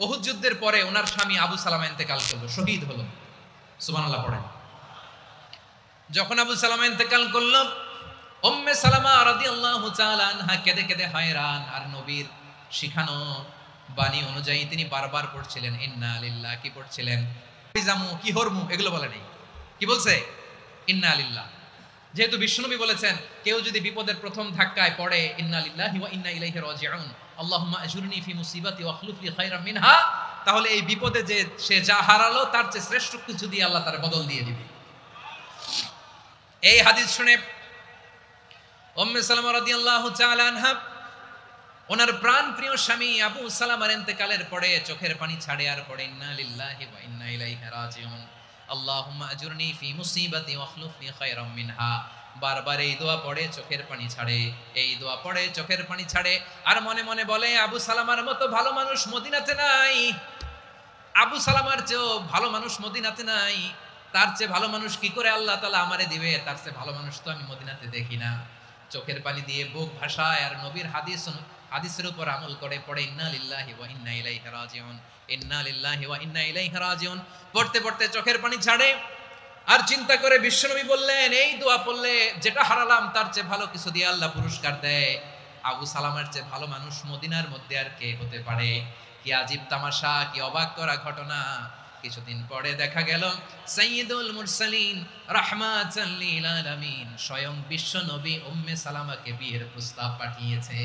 উহুদ যুদ্ধের পরে ওনার স্বামী আবু সালামা ইন্তেকাল করলো, শহীদ হলো। সুবহানাল্লাহ পড়েন। যখন আবু সালামা ইন্তেকাল করলো, উম্মে সালামা রাদিয়াল্লাহু তাআলা আনহা কেঁদে কেঁদে হয়রান। আর নবীর শিখানো বাণী অনুযায়ী তিনি বারবার পড়ছিলেন ইন্না লিল্লাহ। কি পড়ছিলেন? জামু কি হরমু এগুলো বলে নেই, কি বলছে? ইন্না লিল্লাহ। যেহেতু বিশ্বনবী বলেছেন কেউ যদি বিপদের প্রথম ধাক্কায় পড়ে ইন্না লিল্লাহি ওয়া ইন্না ইলাইহি রাজিউন আল্লাহুম্মা আজুরনি ফি মুসিবাতি ওয়া আখলুফ লি খায়রাম মিনহা, তাহলে এই বিপদে যে সে যা হারালো তার চেয়ে শ্রেষ্ঠ কিছু দিয়ে আল্লাহ তার বদল দিয়ে দিবে। এই হাদিস শুনে উম্মে সালামা রাদিয়াল্লাহু তাআলা আনহা ওনার প্রাণ প্রিয় স্বামী আবু সালামার ইন্তেকালের পরে চোখের পানি ছাড়ে আর পড়ে ইন্না লিল্লাহি ওয়া ইন্না ইলাইহি রাজিউন আল্লাহুম্মা আজুরনি ফি মুসিবাতি ওয়া আখলুফ লি খায়রাম মিনহা। বারবার এই দোয়া পড়ে চোখের পানি ছাড়ে, এই দোয়া পড়ে চোখের পানি ছাড়ে, আর মনে মনে বলে আবু সালামার মতো ভালো মানুষ মদিনাতে নাই, আবু সালামার চেয়েও ভালো মানুষ মদিনাতে নাই, তার চেয়ে ভালো মানুষ কি করে আল্লাহ তাআলা আমারে দিবে, তার চেয়ে ভালো মানুষ তো আমি মদিনাতে দেখি না। চোখের পানি দিয়ে বুক ভাসায় আর নবীর হাদিসের উপর আমল করে পড়ে ইন্না লিল্লাহি ওয়া ইন্না ইলাইহি রাজিউন, ইন্না লিল্লাহি ওয়া ইন্না ইলাইহি রাজিউন। পড়তে পড়তে চোখের পানি ছাড়ে আর চিন্তা করে বিশ্বনবী বললেন এই দোয়া পড়লে যেটা হারালাম তার চেয়ে ভালো কিছু দিয়ে আল্লাহ পুরস্কার দেয়। আবু সালামার চেয়ে ভালো মানুষ মদিনার মধ্যে আর কে হতে পারে? কি আজীব তামাশা, কি অবাক করা ঘটনা। কিছুদিন পরে দেখা গেল সাইয়্যিদুল মুরসালিন রাহমাতাল লিল আলামিন স্বয়ং বিশ্ব নবী উম্মে সালামাকে বিয়ের প্রস্তাব পাঠিয়েছে।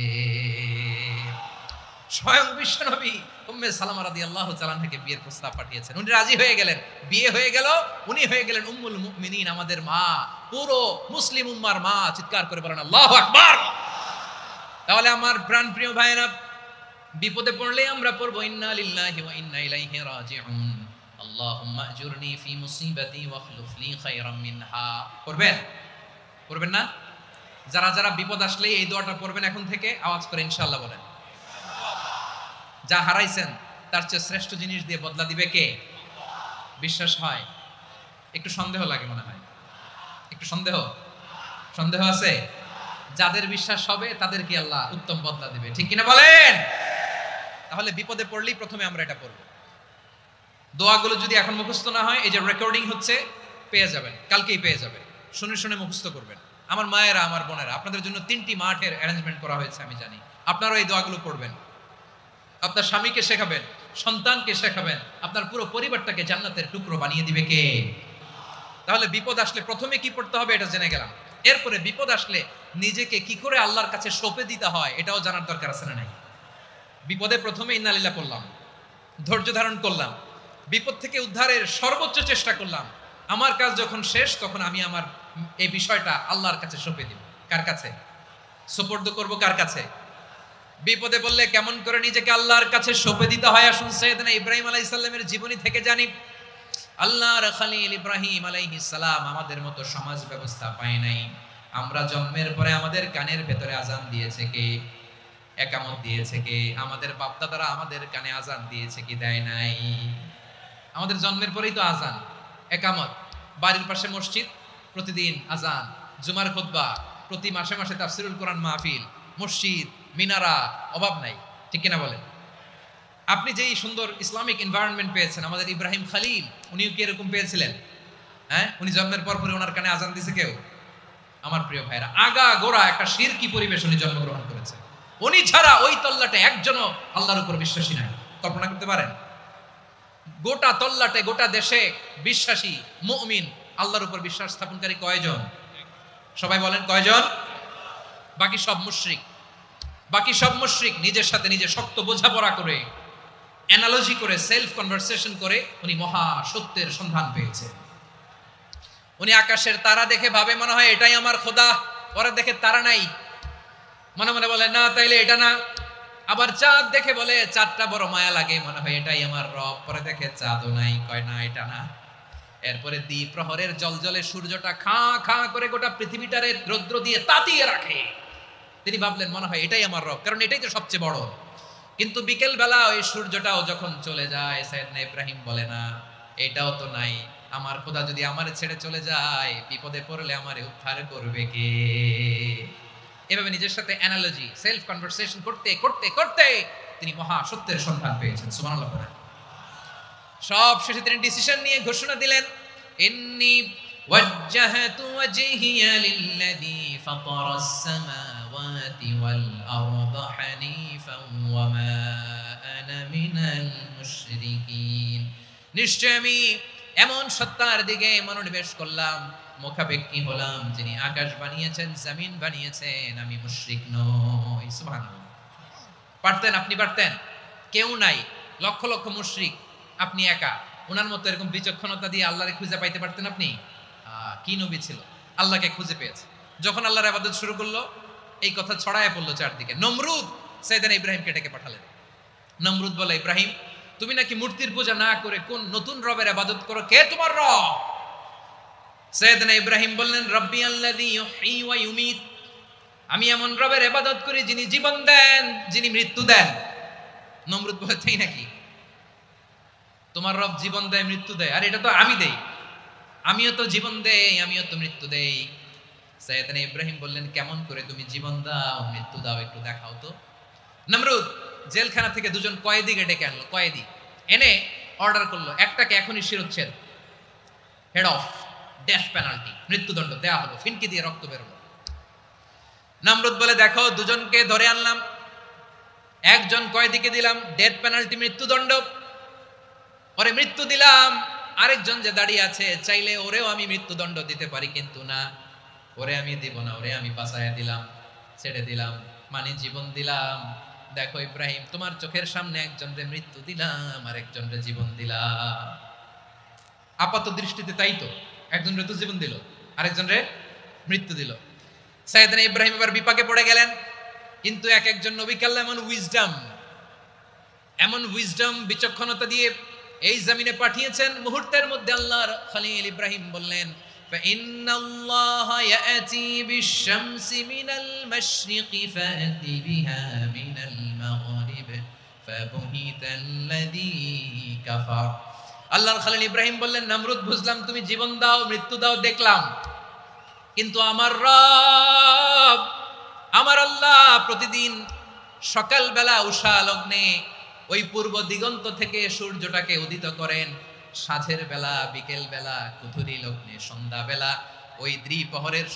স্বয়ং বিশ্ব নবী উম্মে সালামা রাদিয়াল্লাহু তাআলা থেকে বিয়ের প্রস্তাব পাঠিয়েছেন। উনি রাজি হয়ে গেলেন, বিয়ে হয়ে গেল, উনি হয়ে গেলেন উম্মুল মুমিনিন, আমাদের মা, পুরো মুসলিম উম্মার মা। চিৎকার করে বলেন আল্লাহু আকবার। তাহলে আমার প্রাণ প্রিয় ভাইরা, বিপদে পড়লে আমরা পড়বো ইন্না লিল্লাহি ওয়া ইন্না ইলাইহি রাজিউন আল্লাহুম্মা আজুরনি ফি মুসিবাতি ওয়া আখলুফ লি খায়রাম মিনহা। পড়বেন? পড়বেন না? যারা যারা বিপদ আসলে এই দোয়াটা পড়বেন এখন থেকে আওয়াজ করে ইনশাআল্লাহ বলেন। যা হারাইছেন তার চেয়ে শ্রেষ্ঠ জিনিস দিয়ে বদলা দিবে কে? বিশ্বাস হয়? একটু সন্দেহ লাগে মনে হয়, একটু সন্দেহ সন্দেহ আছে? যাদের বিশ্বাস হবে তাদেরকে আল্লাহ উত্তম বদলা দিবে, ঠিক কিনা বলেন? তাহলে বিপদে পড়লেই প্রথমে আমরা এটা পড়ব। দোয়াগুলো যদি এখন মুখস্থ না হয়, এই যে রেকর্ডিং হচ্ছে পেয়ে যাবেন, কালকেই পেয়ে যাবেন, শুনে শুনে মুখস্থ করবেন। আমার মায়েরা, আমার বোনেরা, আপনাদের জন্য 3টি মাঠের অ্যারেঞ্জমেন্ট করা হয়েছে, আমি জানি। আপনারাও এই দোয়াগুলো পড়বেন, আপনার স্বামীকে শেখাবেন, সন্তানকে শেখাবেন, আপনার পুরো পরিবারটাকে জান্নাতের টুকরো বানিয়ে দিবে কে? তাহলে বিপদ আসলে প্রথমে কি পড়তে হবে এটা জেনে গেলাম। এরপরে বিপদ আসলে নিজেকে কি করে আল্লাহর কাছে সঁপে দিতে হয় এটাও জানার দরকার আছে না নাই? বিপদে প্রথমে ইন্না লিল্লাহ পড়লাম, ধৈর্য ধারণ করলাম, বিপদ থেকে উদ্ধারের সর্বোচ্চ চেষ্টা করলাম। আমার কাজ যখন শেষ তখন আমি আমার এই বিষয়টা আল্লাহর কাছে সঁপে দিব। কার কাছে সুপর্দ করব? কার কাছে? বিপদে বললে কেমন করে নিজেকে আল্লাহর কাছে সঁপে দিতে হয় আসুন সাইয়েদনা ইব্রাহিম আলাইহিস সালামের জীবনী থেকে জানি। আল্লাহর খলিল ইব্রাহিম আলাইহিস সালাম আমাদের মতো সমাজ ব্যবস্থা পায় নাই। আমরা জন্মের পরে আমাদের কানের ভেতরে আজান দিয়েছে কে? একামত দিয়েছে কে? আমাদের বাপদাদারা আমাদের কানে আজান দিয়েছে কি দেয় নাই? আমাদের জন্মের পরেই তো আজান, একামত, বাড়ির পাশে মসজিদ, প্রতিদিন আজান, জুমার খুতবা, প্রতি মাসে মাসে তাফসিরুল কোরআন মাহফিল, মসজিদ, মিনারা, অভাব নাই, ঠিক কিনা বলেন? আপনি যেই সুন্দর ইসলামিক এনভায়রনমেন্ট পেয়েছেন, আমাদের ইব্রাহিম খলিল উনিও কি এরকম পেয়েছিলেন? হ্যাঁ, উনি জন্মের পর পরে ওনার কানে আজান দিছে কেউ? আমার প্রিয় ভাইরা, আগা গোড়া একটা শিরকি পরিবেশ উনি জন্মগ্রহণ করেছেন। উনি ছাড়া ওই তল্লাটে একজনও আল্লাহর উপর বিশ্বাসী নাই। কল্পনা করতে পারেন? গোটা তল্লাটে, গোটা দেশে বিশ্বাসী মুমিন, আল্লাহর উপর বিশ্বাস স্থাপনকারী কয়জন? সবাই বলেন কয়জন? বাকি সব মুশরিক। বাকি সব মুশরিক নিজের সাথে নিজে শক্ত বোঝাপড়া করে, অ্যানালজি করে, সেলফ কনভারসেশন করে উনি মহা সত্যের সন্ধান পেয়েছেন। উনি আকাশের তারা দেখে ভাবে মনে হয় এটাই আমার খোদা, পরে দেখে তারা নাই, মনে মনে বলে না তাইলে এটা না। আবার চাঁদ দেখে বলে চাঁদটা বড় মায়া লাগে, মনে হয় এটাই আমার রব, পরে দেখে চাঁদও নাই, কয় না এটা না। এরপরে দ্বীপ প্রহরের জলজলে সূর্যটা খাঁ খাঁ করে গোটা পৃথিবীটারে রৌদ্র দিয়ে তাতিয়ে রাখে। তিনি ভাবলেন মনে হয় এটাই আমার রব, কারণ এটাই তো সবচেয়ে বড়। কিন্তু বিকেল বেলা ওই সূর্যটাও যখন চলে যায়, সাইয়েদনা ইব্রাহিম বলে না এটাও তো নাই, আমার খোদা যদি আমারে ছেড়ে চলে যায়, বিপদে পড়লে আমারে উদ্ধার করবে কে? এভাবে নিজের সাথে অ্যানালজি, সেলফ কনভারসেশন করতে করতে করতে তিনি মহা সত্যের সন্ধান পেয়েছেন। সুবহানাল্লাহ পড়েন। সব শেষে তিনি ডিসিশন নিয়ে ঘোষণা দিলেন, ইন্নী ওয়াজ্জাহতু ওয়াজহিয়া লিল্লাযী ফাতারাস সামাওয়াতি ওয়াল আরদা হানিফান ওয়া মা আনা মিনাল মুশরিকিন। নিশ্চয় আমি এমন সত্তার দিকে মনোনিবেশ করলাম, মুখাপেক্ষী হলাম, যিনি আকাশ বানিয়েছেন, জমিন বানিয়েছেন, আমি মুশরিক নই। সুবহানাল্লাহ। পারতেন, আপনি পারতেন? কেউ নাই, লক্ষ লক্ষ মুশরিক, আপনি একা। ওনার মতো এরকম বিচক্ষণতা দিয়ে আল্লাহরে খুঁজে পাইতে পারতেন আপনি? কি নবী ছিল, আল্লাহকে খুঁজে পেয়েছে। যখন আল্লাহর ইবাদত শুরু করলো, এই কথা ছড়ায় পড়লো চারদিকে। নমরুদ সাইয়েদনা ইব্রাহিমকে ডেকে পাঠালেন। নমরুদ বলে, ইব্রাহিম, তুমি নাকি মূর্তির পূজা না করে কোন নতুন রবের ইবাদত করো, কে তোমার রব? সাইয়েদনা ইব্রাহিম বললেন, রব্বি আল্লাযী ইউহয়ী ওয়া ইউমীত, আমি এমন রবের ইবাদত করি যিনি জীবন দেন, যিনি মৃত্যু দেন। নমরুদ বলে, তাই নাকি? তোমার রব জীবন দেয়, মৃত্যু দেয়, আর এটা তো আমি দেই। আমিও তো জীবন দেই, আমিও তো মৃত্যু দেই। সাইয়েদনা ইব্রাহিম বললেন, কেমন করে তুমি জীবন দাও, মৃত্যু দাও, একটু দেখাও তো। নমরুদ জেলখানা থেকে দুজন কয়েদিকে ডেকে আনলো। কয়েদি এনে অর্ডার করলো, একটাকে এখনই শিরোচ্ছেদ, হেড অফ, ডেথ পেনাল্টি, মৃত্যুদণ্ড দেয়া হলো। ফিনকি দিয়ে রক্ত বেরোলো। নমরুদ বলে, দেখো, দুজনকে ধরে আনলাম, একজন কয়েদিকে দিলাম ডেথ পেনাল্টি, মৃত্যুদণ্ড, পরে মৃত্যু দিলাম। আরেকজন যে দাঁড়িয়ে আছে, চাইলে ওরেও আমি মৃত্যুদণ্ড দিতে পারি, কিন্তু না, ওরে আমি দিব না, ওরে আমি বাঁচাইয়া দিলাম, ছেড়ে দিলাম, মানে জীবন দিলাম। দেখো ইব্রাহিম, তোমার চোখের সামনে একজনরে মৃত্যু দিলাম, আর একজনরে জীবন দিলাম। আপাত দৃষ্টিতে তাই তো, একজনরে তো জীবন দিল, আরেকজনরে মৃত্যু দিল। সাইয়েদনা ইব্রাহিম এবার বিপাকে পড়ে গেলেন। কিন্তু এক একজন নবীকে আল্লাহ এমন উইজডম, বিচক্ষণতা দিয়ে এই জমিনে পাঠিয়েছেন। মুহূর্তের মধ্যে আল্লাহর খলিল ইব্রাহিম বললেন, ফাইন্নাল্লাহা ইয়াতি বিশ-শামসি মিনাল মাশরিকি ফাতি বিহা মিনাল মাগরিব ফাবুহিতাল্লাযী কাফার। আল্লাহর খলিল ইব্রাহিম বললেন, নমরুদ, বুঝলাম তুমি জীবন দাও, মৃত্যু দাও, দেখলাম, কিন্তু আমার রব, আমার আল্লাহ প্রতিদিন সকালবেলা উষা লগ্নে ওই পূর্ব দিগন্ত থেকে সূর্যটাকে উদিত করেন, সাঁঝের বেলা, বিকেল বেলা, কুথুরি লগ্নে, সন্ধ্যা বেলা ওই দ্বিপ্রহরের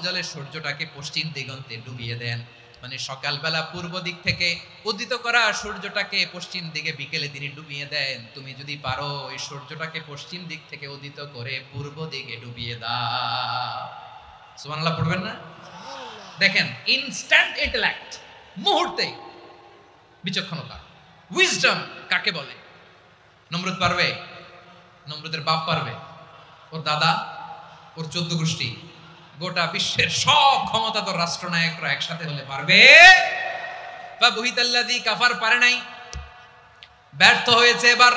জলে সূর্যটাকে পশ্চিম দিগন্তে ডুবিয়ে দেন। মানে সকালবেলা পূর্ব দিক থেকে উদিত করা সূর্যটাকে পশ্চিম দিকে বিকেলে তিনি ডুবিয়ে দেন। তুমি যদি পারো ওই সূর্যটাকে পশ্চিম দিক থেকে উদিত করে পূর্ব দিকে ডুবিয়ে দাও। সুবহানাল্লাহ পড়বেন না? দেখেন, ইনস্ট্যান্ট ইন্টেলেক্ট, মুহূর্তে বিচক্ষণতা, উইজডম কাকে বলে? নমরুদ পারবে? নমরুদের বাপ পারবে? ওর দাদা, ওর 14 গোষ্ঠী, গোটা বিশ্বের সব ক্ষমতাধর রাষ্ট্রনায়করা একসাথে হলে পারবে? ফাবুহিতাল্লাযী কাফার পারে নাই, ব্যর্থ হয়েছে। এবার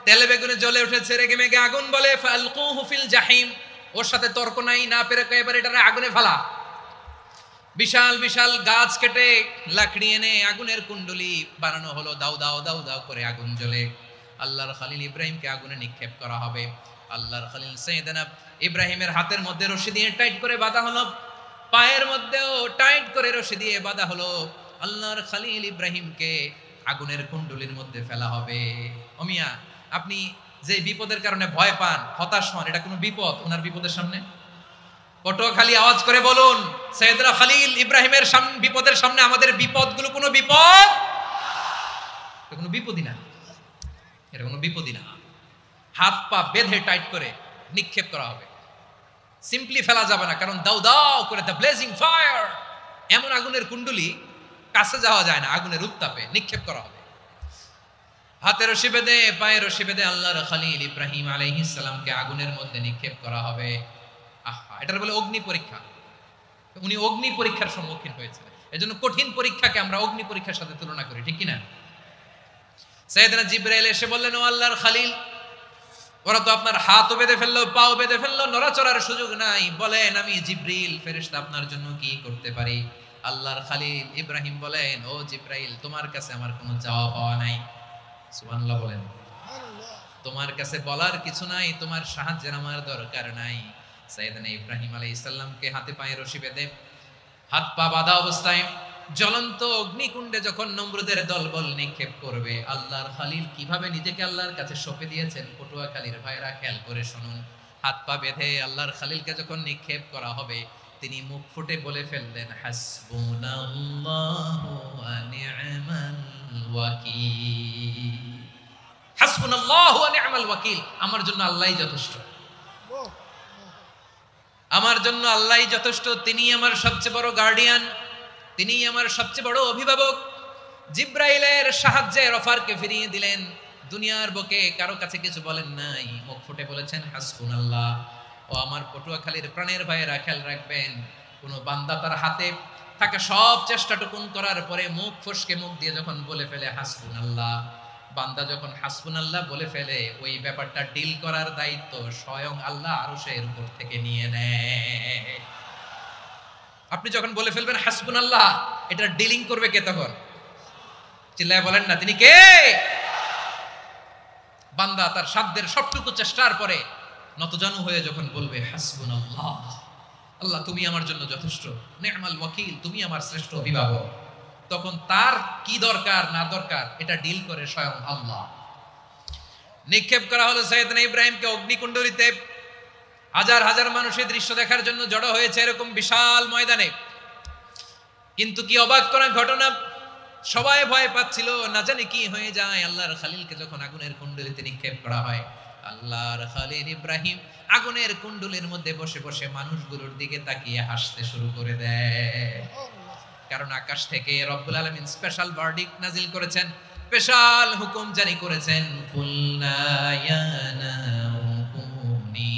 তেলে বেগুনে জ্বলে উঠেছে, রেগে মেগে আগুন বলে, ফালকুহু ফিল জাহিম। ওর সাথে তর্ক নাই, না পেরে এবার এটারে আগুনে ফেলা। বিশাল বিশাল গাছ কেটে লাকড়ি এনে আগুনের কুণ্ডলি বানানো হলো, দাও দাও দাও দাও করে আগুন জ্বলে। আল্লাহর খলিল ইব্রাহিমকে আগুনে নিক্ষেপ করা হবে। আল্লাহর খলিল সাইয়েদনা ইব্রাহিমের হাতের মধ্যে রশি দিয়ে টাইট করে বাঁধা হলো, পায়ের মধ্যেও টাইট করে রশি দিয়ে বাঁধা হলো। আল্লাহর খলিল ইব্রাহিমকে আগুনের কুণ্ডলির মধ্যে ফেলা হবে। ওমিয়া, আপনি যে বিপদের কারণে ভয় পান, হতাশ হন, এটা কোনো বিপদ ওনার বিপদের সামনে? পটুয়াখালী আওয়াজ করে বলুন, সাইয়েদনা খলিল ইব্রাহিমের সামনে, বিপদের সামনে আমাদের বিপদগুলো কোনো বিপদ? এটা কোনো বিপদই না, এটা কোনো বিপদই না। হাত পা বেঁধে টাইট করে নিক্ষেপ করা হবে, সিম্পলি ফেলা যাবে না, কারণ দাও দাও করে দ্য ব্লেজিং ফায়ার, এমন আগুনের কুণ্ডলি, কাছে যাওয়া যায় না, আগুনের উত্তাপে নিক্ষেপ করা হবে। হাতে রশি বেঁধে, পায়ে রশি বেঁধে আল্লাহর খলিল ইব্রাহিম আলাইহিস সালামকে আগুনের মধ্যে নিক্ষেপ করা হবে। আহা, এটার বলে অগ্নি পরীক্ষা। উনি অগ্নি পরীক্ষার সম্মুখীন হয়েছিলেন। এজন্য কঠিন পরীক্ষাকে আমরা অগ্নি পরীক্ষার সাথে তুলনা করি, ঠিক কিনা? সাইয়েদনা জিবরাইল এসে বললেন, ও আল্লাহর খলিল, ওরা তো আপনার হাতও বেঁধে ফেললো, পাও বেঁধে ফেললো, নড়াচড়ার সুযোগ নাই, বলেন আমি জিবরিল ফেরেশতা আপনার জন্য কি করতে পারি? আল্লাহর খলিল ইব্রাহিম বলেন, ও জিবরাইল, তোমার কাছে আমার কোনো চাওয়া পাওয়া নাই। সুবহানাল্লাহ বলেন। তোমার কাছে বলার কিছু নাই, তোমার সাহায্যের আমার দরকার নাই। সাইয়েদনা ইব্রাহিম আলাইহিস সালামকে হাতে পায়ে রশি বেঁধে, হাত পা বাঁধা অবস্থায় জ্বলন্ত অগ্নিকুণ্ডে যখন নমরুদের দলবল নিক্ষেপ করবে, আল্লাহর খলিল কিভাবে নিজেকে আল্লাহর কাছে সঁপে দিয়েছেন পটুয়াখালীর ভাইরা খেয়াল করে শুনুন। হাত পা বেঁধে আল্লাহর খলিলকে যখন নিক্ষেপ করা হবে, তিনি মুখ ফুটে বলে ফেললেন, হাসবুনাল্লাহু ওয়া নি'মাল ওয়াকিল। হাসবুনাল্লাহু ওয়া নি'মাল ওয়াকিল, আমার জন্য আল্লাহই যথেষ্ট, আমার জন্য আল্লাহই যথেষ্ট। তিনি আমার সবচেয়ে বড় গার্ডিয়ান, তিনি আমার সবচেয়ে বড় অভিভাবক। জিব্রাইলের সাহায্যে অফারকে ফিরিয়ে দিলেন, দুনিয়ার বুকে কারো কাছে কিছু বলেন নাই, মুখ ফুটে বলেছেন হাসবুনাল্লাহ। ও আমার পটুয়াখালীর প্রাণের ভাইয়েরা খেয়াল রাখবেন, কোন বান্দা তার হাতে থাকা সব চেষ্টাটুকুন করার পরে মুখ ফসকে মুখ দিয়ে যখন বলে ফেলে হাসবুনাল্লাহ, বান্দা যখন হাসবুনাল্লাহ বলে ফেলে, ওই ব্যাপারটা ডিল করার দায়িত্ব স্বয়ং আল্লাহ আরশের উপর থেকে নিয়ে নেয়। আপনি যখন বলে ফেলবেন হাসবুনাল্লাহ, এটা ডিলিং করবে কে তখন? চিল্লায় বলেন না, তিনি কে? বান্দা তার সাধ্যের সবটুকু চেষ্টার পরে নতজানু হয়ে যখন বলবে হাসবুনাল্লাহ, আল্লাহ তুমি আমার জন্য যথেষ্ট, নি'মাল ওয়াকিল, তুমি আমার শ্রেষ্ঠ অভিভাবক, তখন তার কি দরকার না দরকার এটা ডিল করে স্বয়ং আল্লাহ। নিক্ষেপ করা হলো সাইয়েদনা ইব্রাহিমকে অগ্নিকুণ্ডলিতে। হাজার হাজার মানুষের দৃশ্য দেখার জন্য জড়ো হয়েছে এরকম বিশাল ময়দানে। কিন্তু কি অবাক করা ঘটনা, সবাই ভয় পাচ্ছিল, না জানি কি হয়ে যায়। আল্লাহর খলিলকে যখন আগুনের কুণ্ডলিতে নিক্ষেপ করা হয়, আল্লাহর খলিল ইব্রাহিম আগুনের কুণ্ডলীর মধ্যে বসে বসে মানুষগুলোর দিকে তাকিয়ে হাসতে শুরু করে দেয়। কারণ আকাশ থেকে রব্বুল আলামিন স্পেশাল ভার্ডিক্ট নাজিল করেছেন, স্পেশাল হুকুম জারি করেছেন, কুল্লা ইয়া নারু কুনি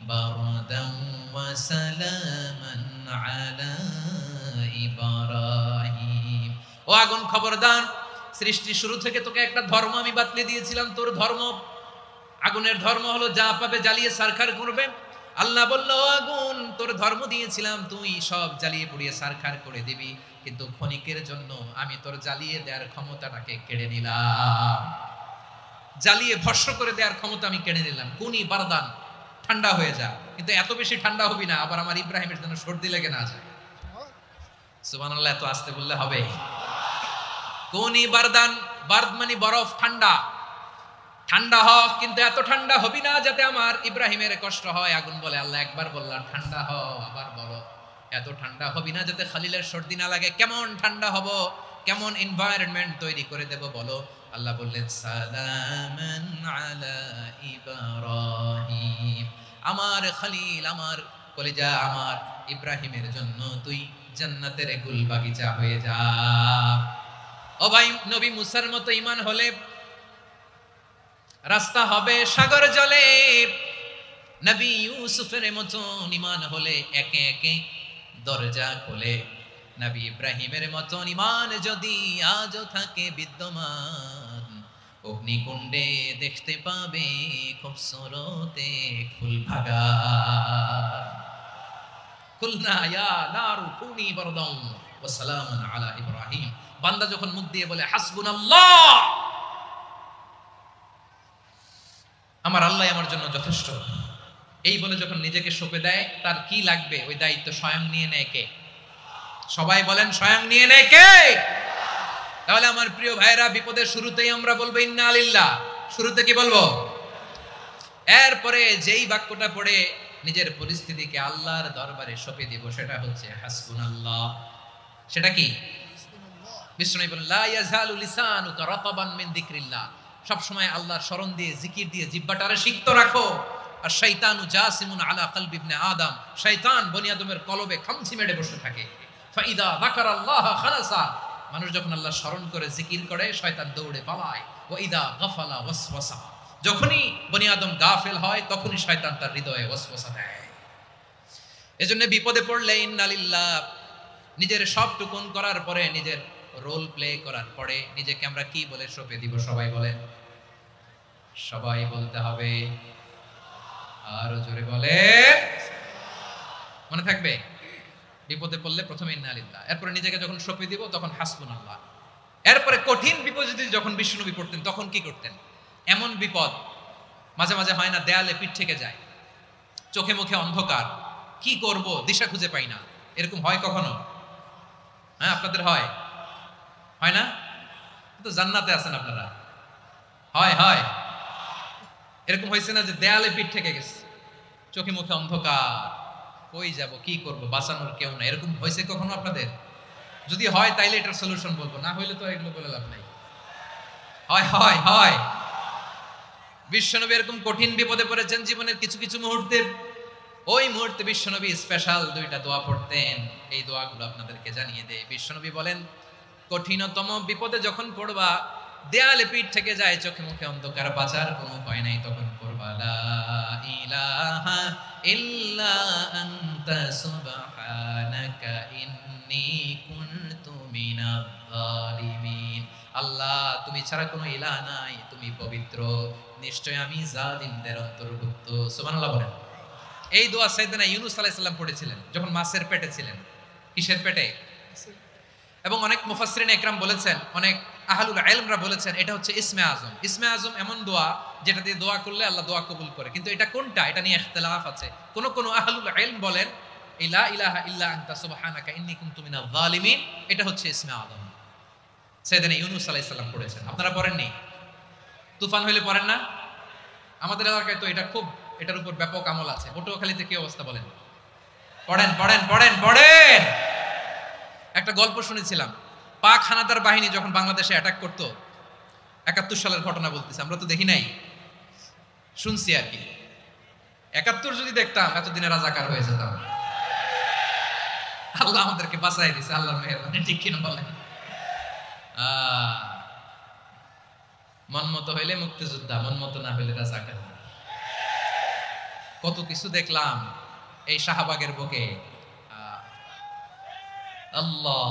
বারদান ওয়া সালামান আলা ইব্রাহিম। ও আগুন খবরদার, সৃষ্টির শুরু থেকে তোকে একটা ধর্ম আমি বাতলে দিয়েছিলাম, তোর ধর্ম, আগুনের ধর্ম হলো যা পাবে জ্বালিয়ে সারখার করবে। আল্লাহ বলল, আগুন তোর ধর্ম দিয়েছিলাম, তুই সব জ্বালিয়ে পুড়িয়ে সারখার করে দিবি, কিন্তু ক্ষণিকের জন্য আমি তোর জ্বালিয়ে দেওয়ার ক্ষমতাটাকে কেড়ে নিলাম, জ্বালিয়ে ভস্ম করে দেওয়ার ক্ষমতা আমি কেড়ে নিলাম। কুনি বারদান, ঠান্ডা হয়ে যা, কিন্তু এত বেশি ঠান্ডা হবি না আবার আমার ইব্রাহিমের জন্য সর্দি লেগে না যায়। সুবহানাল্লাহ, এত আসতে বললে হবে? কুনি বারদান, বারদ মানে বরফ, ঠান্ডা, ঠান্ডা হ, কিন্তু এত ঠান্ডা হবি না যাতে আমার ইব্রাহিমের কষ্ট হয়। আগুন বলে, আল্লাহ একবার বললাম ঠান্ডা হ, আবার বলো এত ঠান্ডা হবি না যাতে খলিলের সর্দি না লাগে। কেমন ঠান্ডা হব, কেমন এনভায়রনমেন্ট তৈরি করে দেব বলো? আল্লাহ বললেন, সালামান আলা ইব্রাহিম, আমার খলিল, আমার কলিজা, আমার ইব্রাহিমের জন্য তুই জান্নাতের গুল বাগিচা হয়ে যা। ও ভাই, নবী মুসার মতো ঈমান হলে রাস্তা হবে সাগর জলে, নবী ইউসুফের মতন ঈমান হলে একে একে দরজা খোলে, নবী ইব্রাহিমের মতন ঈমান যদি আজও থাকে বিদ্যমান, অগ্নিকুণ্ডে দেখতে পাবে খুবসুরতে ফুল ভাগা। কুলনা ইয়া নারু কুনি বারদান ওয়া সালামান আলা ইব্রাহিম। বান্দা যখন মুখ দিয়ে বলে হাসবুনাল্লাহ, আমার আল্লাহ আমার জন্য যথেষ্ট, এই বলে যখন নিজেকে সঁপে দেয়, তার কি লাগবে ওই দায়িত্ব স্বয়ং নিয়ে নেয় কে? সবাই বলেন, স্বয়ং নিয়ে নেয় কে? তাহলে আমার প্রিয় ভাইরা, বিপদের শুরুতেই আমরা বলবো ইন্না লিল্লাহ। শুরুতে কি বলবো? এরপরে যেই বাক্যটা পড়ে নিজের পরিস্থিতিকে আল্লাহর দরবারে সঁপে দিব, সেটা হচ্ছে হাসবুনাল্লাহ। সেটা কি? বিষ্ণু বলেন, লা ইয়াজালু লিসানুকা রাতাবান মিন যিকরিল্লাহ, সব সময় আল্লাহর স্মরণ দিয়ে, জিকির দিয়ে জিহ্বাটারে সিক্ত রাখো। আর শয়তানু জাসিমুন আলা কলবি ইবনে আদম, শয়তান বনি আদমের কলবে খামচি মেরে বসে থাকে। ফাইদা যাকারাল্লাহ খালাসা, মানুষ যখন আল্লাহ স্মরণ করে জিকির করে, শয়তান দৌড়ে পালায়। ওয়া ইদা গাফালা ওয়াসওয়াসা, যখনই বনি আদম গাফেল হয় তখনই শয়তান তার হৃদয়ে ওয়াসওয়াসা দেয়। এজন্য বিপদে পড়লে ইন্না লিল্লাহ, নিজের সবটুকুন করার পরে, নিজের রোল প্লে করার পরে নিজেকে আমরা কি বলে সঁপে দিব? সবাই বলেন, সবাই বলতে হবে, আরো জোরে বলে, মনে থাকবে? বিপদে পড়লে প্রথমে ইন্না লিল্লাহ, এরপরে নিজেকে যখন সঁপে দিব তখন হাসবুনাল্লাহ। এরপরে কঠিন বিপদ যদি যখন বিষ্ণুনবী পড়তেন তখন কি করতেন? এমন বিপদ মাঝে মাঝে হয় না, দেয়ালে পিঠ থেকে যায়, চোখে মুখে অন্ধকার, কি করব দিশা খুঁজে পাই না, এরকম হয় কখনো? হ্যাঁ, আপনাদের হয় হয় না? তো জান্নাতে আছেন আপনারা। হয় হয় এরকম হয়েছে না যে দেয়ালে পিঠ থেকে গেছে, চোখে মুখে অন্ধকার, কই যাব, কি করব, বাঁচানোর কেউ না, এরকম হয়েছে কখনো আপনাদের? যদি হয় তাইলে এটার সলিউশন বলবো, না হইলে তো এগুলো বলে লাভ নাই। হয় হয় হয় বিশ্বনবী এরকম কঠিন বিপদে পড়েছেন জীবনের কিছু কিছু মুহূর্তে। ওই মুহূর্তে বিশ্বনবী স্পেশাল দুইটা দোয়া পড়তেন। এই দোয়াগুলো আপনাদেরকে জানিয়ে দেয়। বিশ্বনবী বলেন, কঠিনতম বিপদে যখন পড়বা, দেয়ালে পিঠ থেকে যায়, চোখে মুখে অন্ধকার, বাঁচার কোনো উপায় নাই, তখন পড়বা লা ইলাহা ইল্লা আনতা সুবহানাকা ইন্নী কুনতু মিনাজ জালিমিন। আল্লাহ, তুমি ছাড়া কোনো ইলাহ নাই, তুমি পবিত্র, নিশ্চয় আমি জালিমদের অন্তর্ভুক্ত। সুবহানাল্লাহ বলেন। এই দোয়া সাইয়েদনা ইউনূস আলাইহিস সালাম পড়েছিলেন যখন মাছের পেটে ছিলেন। কিসের পেটে? এবং অনেক মুফাসসিরিন একরাম বলেছেন, অনেক আহলুল ইলমরা বলেছেন, এটা হচ্ছে ইসমে আজম। ইসমে আজম এমন দোয়া যেটা দিয়ে দোয়া করলে আল্লাহ দোয়া কবুল করে। কিন্তু এটা কোনটা, এটা নিয়ে ইখতিলাফ আছে। কোন কোন আহলুল ইলম বলেন লা ইলাহা ইল্লা আনতা সুবহানাকা ইন্নী কুনতু মিনাজ জালিমিন, এটা হচ্ছে ইসমে আজম। সাইয়েদনা ইউনূস আলাইহিস সালাম পড়েছেন। আপনারা পড়েননি? তুফান হইলে পড়েন না? আমাদের এলাকায় তো এটা খুব, এটার উপর ব্যাপক আমল আছে। পটুয়াখালীতে কি অবস্থা বলেন? পড়েন পড়েন পড়েন পড়েন। একটা গল্প শুনেছিলাম, পাক হানাদার বাহিনী যখন বাংলাদেশে অ্যাটাক করতো, ৭১ সালের ঘটনা বলতেছে, আমরা তো দেখি নাই, শুনছি আর কি। ৭১ যদি দেখতাম এতদিনে রাজাকার হয়ে যেতাম। আল্লাহ আমাদেরকে বাঁচাই দিছে, আল্লাহর মেহেরবানি, ঠিক কিনা বলেন? মন মতো হইলে মুক্তিযোদ্ধা, মন মতো না হইলে রাজাকার। কত কিছু দেখলাম এই শাহবাগের বুকে। আল্লাহ,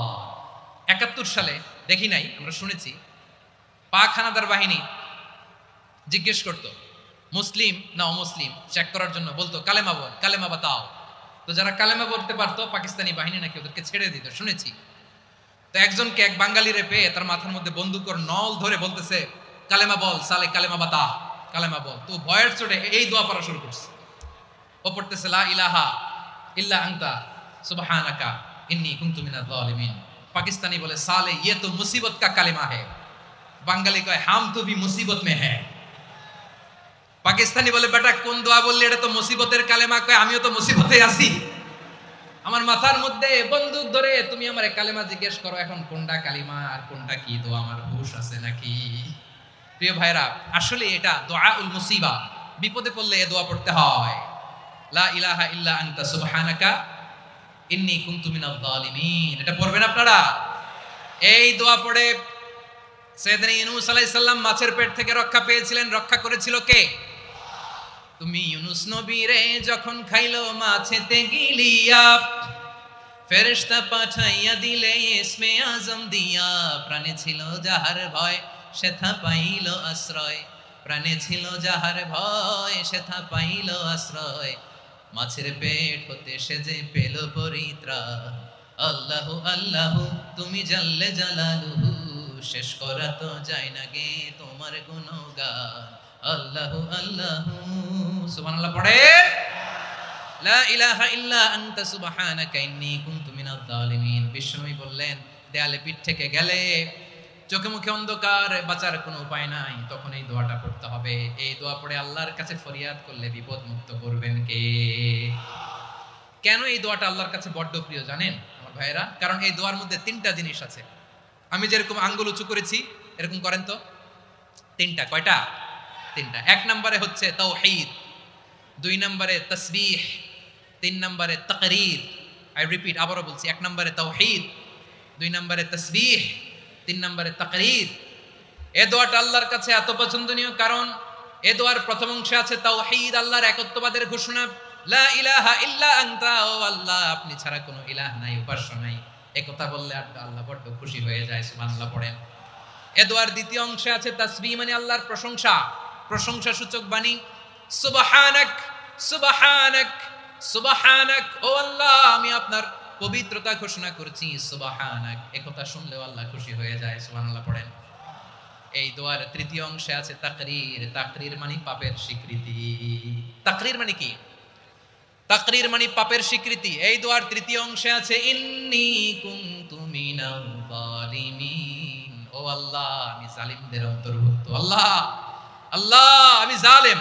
৭১ সালে দেখি নাই, আমরা শুনেছি। পাক হানাদার বাহিনী জিজ্ঞেস করতো মুসলিম না অমুসলিম চেক করার জন্য, বলতো কালেমা বল, কালেমা বাতাও। তো যারা কালেমা বলতে পারতো পাকিস্তানি বাহিনী নাকি ওদেরকে ছেড়ে দিত, শুনেছি। তো একজনকে, এক বাঙালিরে পেয়ে তার মাথার মধ্যে বন্দুকের নল ধরে বলতেছে, কালেমা বল সালে, কালেমা বাতা, কালেমা বল। তো ভয়ের চোটে এই দোয়া পড়া শুরু করছে। ও পড়তেছে লা ইলাহা ইল্লা আনতা সুবহানাকা ইন্নী কুনতু মিনাজ জালিমিন। পাকিস্তানি বলে সালে ये तो मुसीबत का कलेमा है। বাঙালি কয় হাম তো ভি মুসিবত মে হ্যায়। পাকিস্তানি বলে বেটা কোন দোয়া বললি, এটা তো মুসিবতের কালেমা। কয় আমিও তো মুসিবতে আছি, আমার মাথার মধ্যে বন্দুক ধরে তুমি আমারে কালেমা জিজ্ঞেস করো, এখন কোনটা কালিমা আর কোনটা কি দোয়া, আমার হুঁশ আছে নাকি? প্রিয় ভাইরা, আসলে এটা দুআউল মুসিবা, বিপদে পড়লে এই দোয়া পড়তে হয়। লা ইলাহা ইল্লা আনতা সুবহানাকা ইন্নী কুনতু মিনাজ জালিমিন, এটা পড়বেন আপনারা। এই দোয়া পড়ে সাইয়েদনা ইউনূস আলাইহিস সালাম মাছের পেট থেকে রক্ষা পেয়েছিলেন। রক্ষা করেছিল কে? তুমি ইউনূস নবী রে যখন খাইলো মাছেতে গিলিয়া, ফেরেশতা পাঠাইয়া দিলে ইসমে আজম দিয়া। প্রাণে ছিল যাহার ভয় সেথা পাইল আশ্রয়, প্রাণে ছিল যাহার ভয় সেথা পাইল আশ্রয়। মাছের পেট হতে সে যে পেল পরিত্রাণ। আল্লাহু আল্লাহু তুমি জাল্লে জালালুহু, শেষ করা তো যায় না গে তোমার গুণগান। আল্লাহু আল্লাহু, সুবহানাল্লাহ পড়েন। লা ইলাহা ইল্লা আনতা সুবহানাকা ইন্নী কুনতু মিনাজ জালিমিন। বিশ্বনবী বললেন, দেয়ালে পিঠ থেকে গেলে, চোখে মুখে অন্ধকার, বাঁচার কোনো উপায় নাই, তখন এই দোয়াটা পড়তে হবে। এই দোয়া পড়ে আল্লাহর কাছে ফরিয়াদ করলে বিপদ মুক্ত করবেন কে? কেন এই দোয়াটা আল্লাহর কাছে বড্ড প্রিয় জানেন আমার ভাইয়েরা? কারণ এই দোয়ার মধ্যে 3টা জিনিস আছে। আমি যেরকম আঙ্গুল উঁচু করেছি এরকম করেন তো। 3টা। কয়টা? 3টা। 1 নম্বরে হচ্ছে তাওহীদ, 2 নম্বরে তাসবিহ, 3 নম্বরে তাকরীর। আই রিপিট, আবারও বলছি, 1 নম্বরে তাওহীদ, 2 নম্বরে তাসবিহ, 3 নম্বরে তাকরীর। এই দোয়াটা আল্লাহর কাছে এত পছন্দনীয় কারণ এই দোয়ার প্রথম অংশে আছে তাওহীদ, আল্লাহর একত্ববাদের ঘোষণা। লা ইলাহা ইল্লা আনতা, ও আল্লাহ আপনি ছাড়া কোনো ইলাহ নাই, উপাস্য নাই। এই কথা বললে আল্লাহ বড় খুশি হয়ে যায়, সুবহানাল্লাহ পড়েন। এই দোয়ার দ্বিতীয় অংশে আছে তাসবিহ, মানে আল্লাহর প্রশংসা, প্রশংসা সূচক বাণী। সুবহানাক সুবহানাক সুবহানাক, ও আল্লাহ আমি আপনার পবিত্রতা ঘোষণা করছি, সুবহানাক। এই কথা শুনলেও আল্লাহ খুশি হয়ে যায়, সুবহানাল্লাহ পড়েন। এই দোয়ার তৃতীয় অংশে আছে তাকরীর। তাকরীর মানে পাপের স্বীকৃতি। তাকরীর মানে কি? তাকরীর মানে পাপের স্বীকৃতি। এই দোয়ার তৃতীয় অংশে আছে ইন্নী কুনতু মিনাল যালিমিন। ও আল্লাহ, আমি জালিমদের অন্তর্ভুক্ত। আল্লাহ, আল্লাহ আমি জালেম,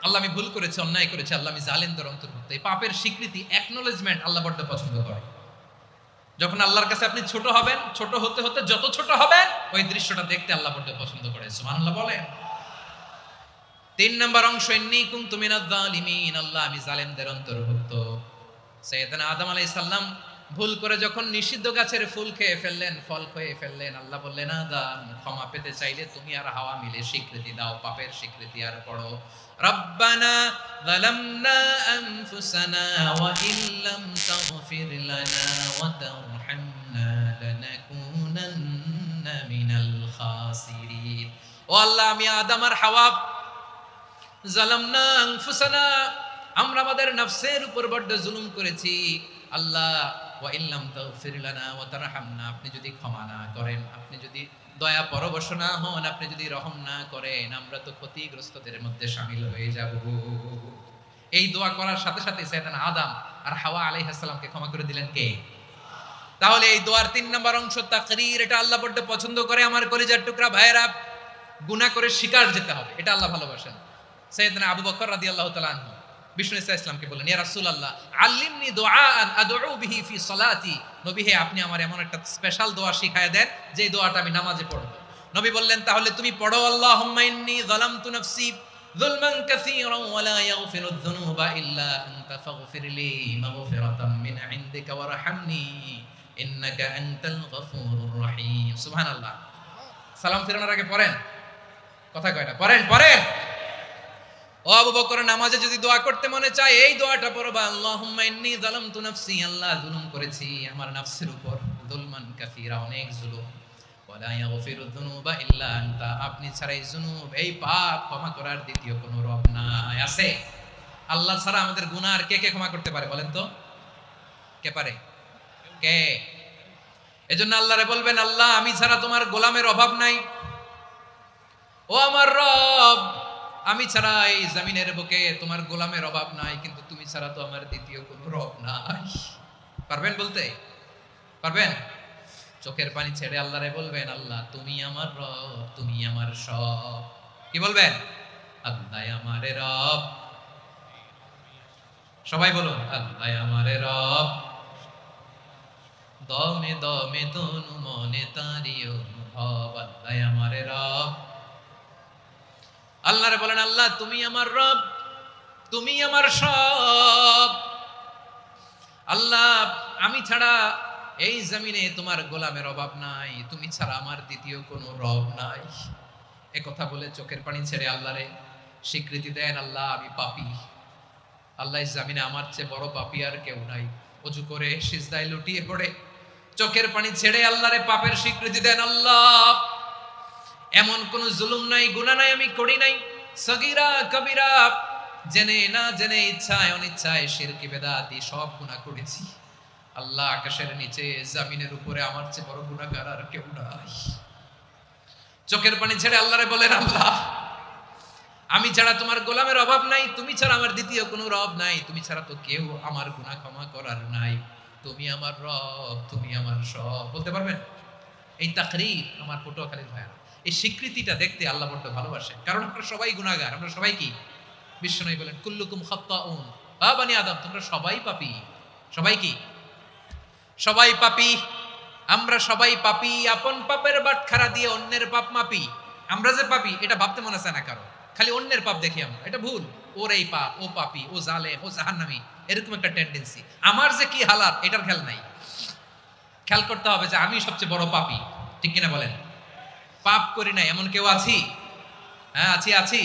আল্লাহ আমি ভুল করেছি, অন্যায় করেছি, আল্লাহ আমি জালিমদের অন্তর্ভুক্ত। এই পাপের স্বীকৃতি, অ্যাকনোলেজমেন্ট আল্লাহ বড্ড পছন্দ করে। যখন আল্লাহর কাছে আপনি ছোট হবেন, ছোট হতে হতে যত ছোট হবেন, ওই দৃশ্যটা দেখতে আল্লাহ বড্ড পছন্দ করে। সুবহানাল্লাহ বলেন। 3 নম্বর অংশ, ইন্নী কুনতু মিনাজ জালিমিন, আল্লাহ আমি জালেমদের অন্তর্ভুক্ত। সাইয়েদনা আদম আলাইহিস সালাম ভুল করে যখন নিষিদ্ধ গাছের ফুল খেয়ে ফেললেন, ফল খেয়ে ফেললেন, আল্লাহ বললেন আদম ক্ষমা পেতে চাইলে তুমি আর হাওয়া মিলে স্বীকৃতি দাও, পাপের স্বীকৃতি আর পড়ো, রব্বানা যালামনা আনফুসানা ওয়া ইল্লাম তাগফির লানা ওয়া তারহামনা লানাকুনান্না মিনাল খাসিরিন। ও আল্লাহ, আমি আদম আর হাওয়া যালামনা আনফুসানা, আমরা আমাদের নফসের উপর বড্ড জুলুম করেছি। আল্লাহ, ওয়া ইল্লাম তাগফির লানা ওয়া তারহামনা, আপনি যদি ক্ষমা না করেন, আপনি যদি দয়া পরবশ না হন, আপনি যদি রহম না করেন, আমরা তো ক্ষতিগ্রস্তদের মধ্যে শামিল হয়ে যাব। এই দোয়া করার সাথে সাথে সাইয়েদনা আদম আর হাওয়া আলাইহিস সালামকে ক্ষমা করে দিলেন কে? তাহলে এই দোয়ার 3 নম্বর অংশ তাকরীর, এটা আল্লাহ বড্ড পছন্দ করে। আমার কলিজার টুকরা ভাইয়েরা, গুনাহ করে শিকার যেতে হবে, এটা আল্লাহ ভালোবাসেন। সাইয়েদনা আবু বকর রাদিয়াল্লাহু তাআলা আনহু বিষ্ণু ইসলামকে বললেন, ইয়া রাসূলুল্লাহ আল্লিমনি দুআআন আদউ বিহি ফি সালাতি, নবী হে আপনি আমার এমন একটা স্পেশাল দোয়া শিখায় দেন যে দোয়াটা আমি নামাজে পড়ব। নবী বললেন, তাহলে তুমি পড়ো, আল্লাহুম্মা ইন্নী যালামতু নাফসি যুলমান কাসীরান ওয়া লা ইয়াগফিরুয যুনুবা ইল্লা আনতা ফাগফিরলি মাগফিরাতাম মিন ইনদিকা ওয়ারহামনি ইন্নাকা আনতাল গফুরুর রহিম। সুবহানাল্লাহ। সালাম ফিরানোর আগে পড়েন, কথা কয় না, পড়েন পড়েন। ও আবু বকর, নামাজে যদি দোয়া করতে মনে চায় এই দোয়াটা পড়বা, আল্লাহুম্মা ইন্নী যালামতু নাফসি, আল্লাহ জুলুম করেছি আমার নফসের উপর, যুলমান কাসীরা, অনেক জুলুম, ওয়া লা ইয়াগফিরুয যুনুবা ইল্লা আনতা, আপনি ছাড়া এই জুনুব, এই পাপ ক্ষমা করার দ্বিতীয় কোনো রব নাই। আছে? আল্লাহ ছাড়া আমাদের গুনাহ আর কে কে ক্ষমা করতে পারে বলেন তো? কে পারে? কে? এজন্য আল্লাহরে বলবেন, আল্লাহ আমি ছাড়া তোমার গোলামের অভাব নাই, ও আমার রব আমি ছাড়া এই জমিনের বুকে তোমার গোলামের অভাব নাই, কিন্তু তুমি ছাড়া তো আমার দ্বিতীয় কোনো রব নাই। পারবেন বলতে? পারবেন? চোখের পানি ছেড়ে আল্লাহরে বলবেন, আল্লাহ তুমি আমার রব, তুমি আমার সব। কি বলবেন? আল্লাহ আমারে রব। সবাই বলুন, আল্লাহ আমারে রব, দমে দমে তনু মনে তারি অনুভব, আল্লাহ আমারে রব। আল্লাহরে বলেন, আল্লাহ তুমি আমার রব, তুমি আমার সব। আল্লাহ আমি ছাড়া এই জমিনে তোমার গোলামের অভাব নাই, তুমি ছাড়া আমার দ্বিতীয় কোনো রব নাই। একথা বলে চোখের পানি ছেড়ে আল্লাহরে স্বীকৃতি দেন, আল্লাহ আমি পাপী, আল্লাহ এই জমিনে আমার চেয়ে বড় পাপী আর কেউ নাই। ওযু করে সিজদায় লুটিয়ে পড়ে চোখের পানি ছেড়ে আল্লাহরে পাপের স্বীকৃতি দেন, আল্লাহ এমন কোন জুলুম নাই, গুনাহ নাই আমি করি নাই, সগীরা কবিরা, জেনে না জেনে, ইচ্ছায় অনিচ্ছায়, শিরকি বেদাতি সব গুনাহ করেছি। আল্লাহ আকাশের নিচে জমিনের উপরে আমার চেয়ে বড় গুনাহগার আর কেউ নাই। চোখের পানি ছেড়ে আল্লাহরে বলেন, আল্লাহ আমি ছাড়া তোমার গোলামের অভাব নাই, তুমি ছাড়া আমার দ্বিতীয় কোনো রব নাই, তুমি ছাড়া তো কেউ আমার গুনাহ ক্ষমা করার নাই, তুমি আমার রব, তুমি আমার সব। বলতে পারবেন? এই তাকরীর আমার পটুয়াখালীর ভাইরা, এই স্বীকৃতিটা দেখতে আল্লাহ বড় ভালোবাসেন, কারণ আমরা সবাই গুনাহগার। আমরা সবাই কি? বিশ্বনবী বলেন, কুল্লুকুম খাত্তাউন, আ বানি আদম তোমরা সবাই পাপী। সবাই কি? সবাই পাপী। আমরা সবাই পাপী। আপন পাপের বাটখারা দিয়ে অন্যের পাপ মাপি। আমরা যে পাপী এটা ভাবতে মনে চায় না কারো, খালি অন্যের পাপ দেখি আমরা, এটা ভুল। ওর এই পাপ, ও পাপী, ও জালেম, ও জাহান্নামী, এরকম একটা টেন্ডেন্সি। আমার যে কি হালাত এটার খেয়াল নাই। খেয়াল করতে হবে যে আমি সবচেয়ে বড় পাপী, ঠিক কিনা বলেন? পাপ করি না এমন কেউ আছি? হ্যাঁ আছি, আছি।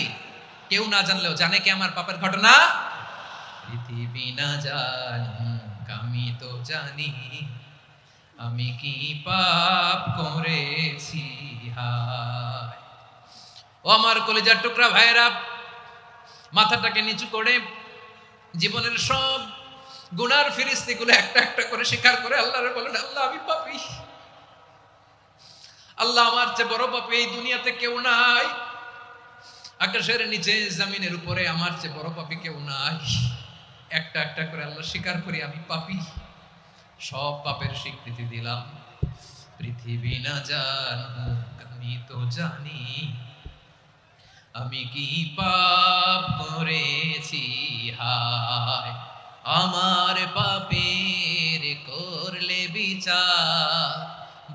কেউ না জানলেও জানে কে আমার পাপের ঘটনা? পৃথিবী না জানুক আমি তো জানি, আমি কি পাপ করেছি হায়। ও আমার কলিজার টুকরা ভাইয়েরা, মাথাটাকে নিচু করে জীবনের সব গুনার ফিরিস্তিগুলো একটা একটা করে স্বীকার করে আল্লাহরে বলেন, আল্লাহ আমি পাপী, আল্লাহ আমার চেয়ে বড় পাপী এই দুনিয়াতে কেউ নাই, আকাশের নিচে জমিনের উপরে আমার চেয়ে বড় পাপী কেউ নাই। একটা একটা করে আল্লাহ স্বীকার করি আমি পাপী, সব পাপের স্বীকৃতি দিলাম। পৃথিবী না জানুক আমি তো জানি আমি কি পাপ করেছি, হায় আমার পাপের করলে বিচার,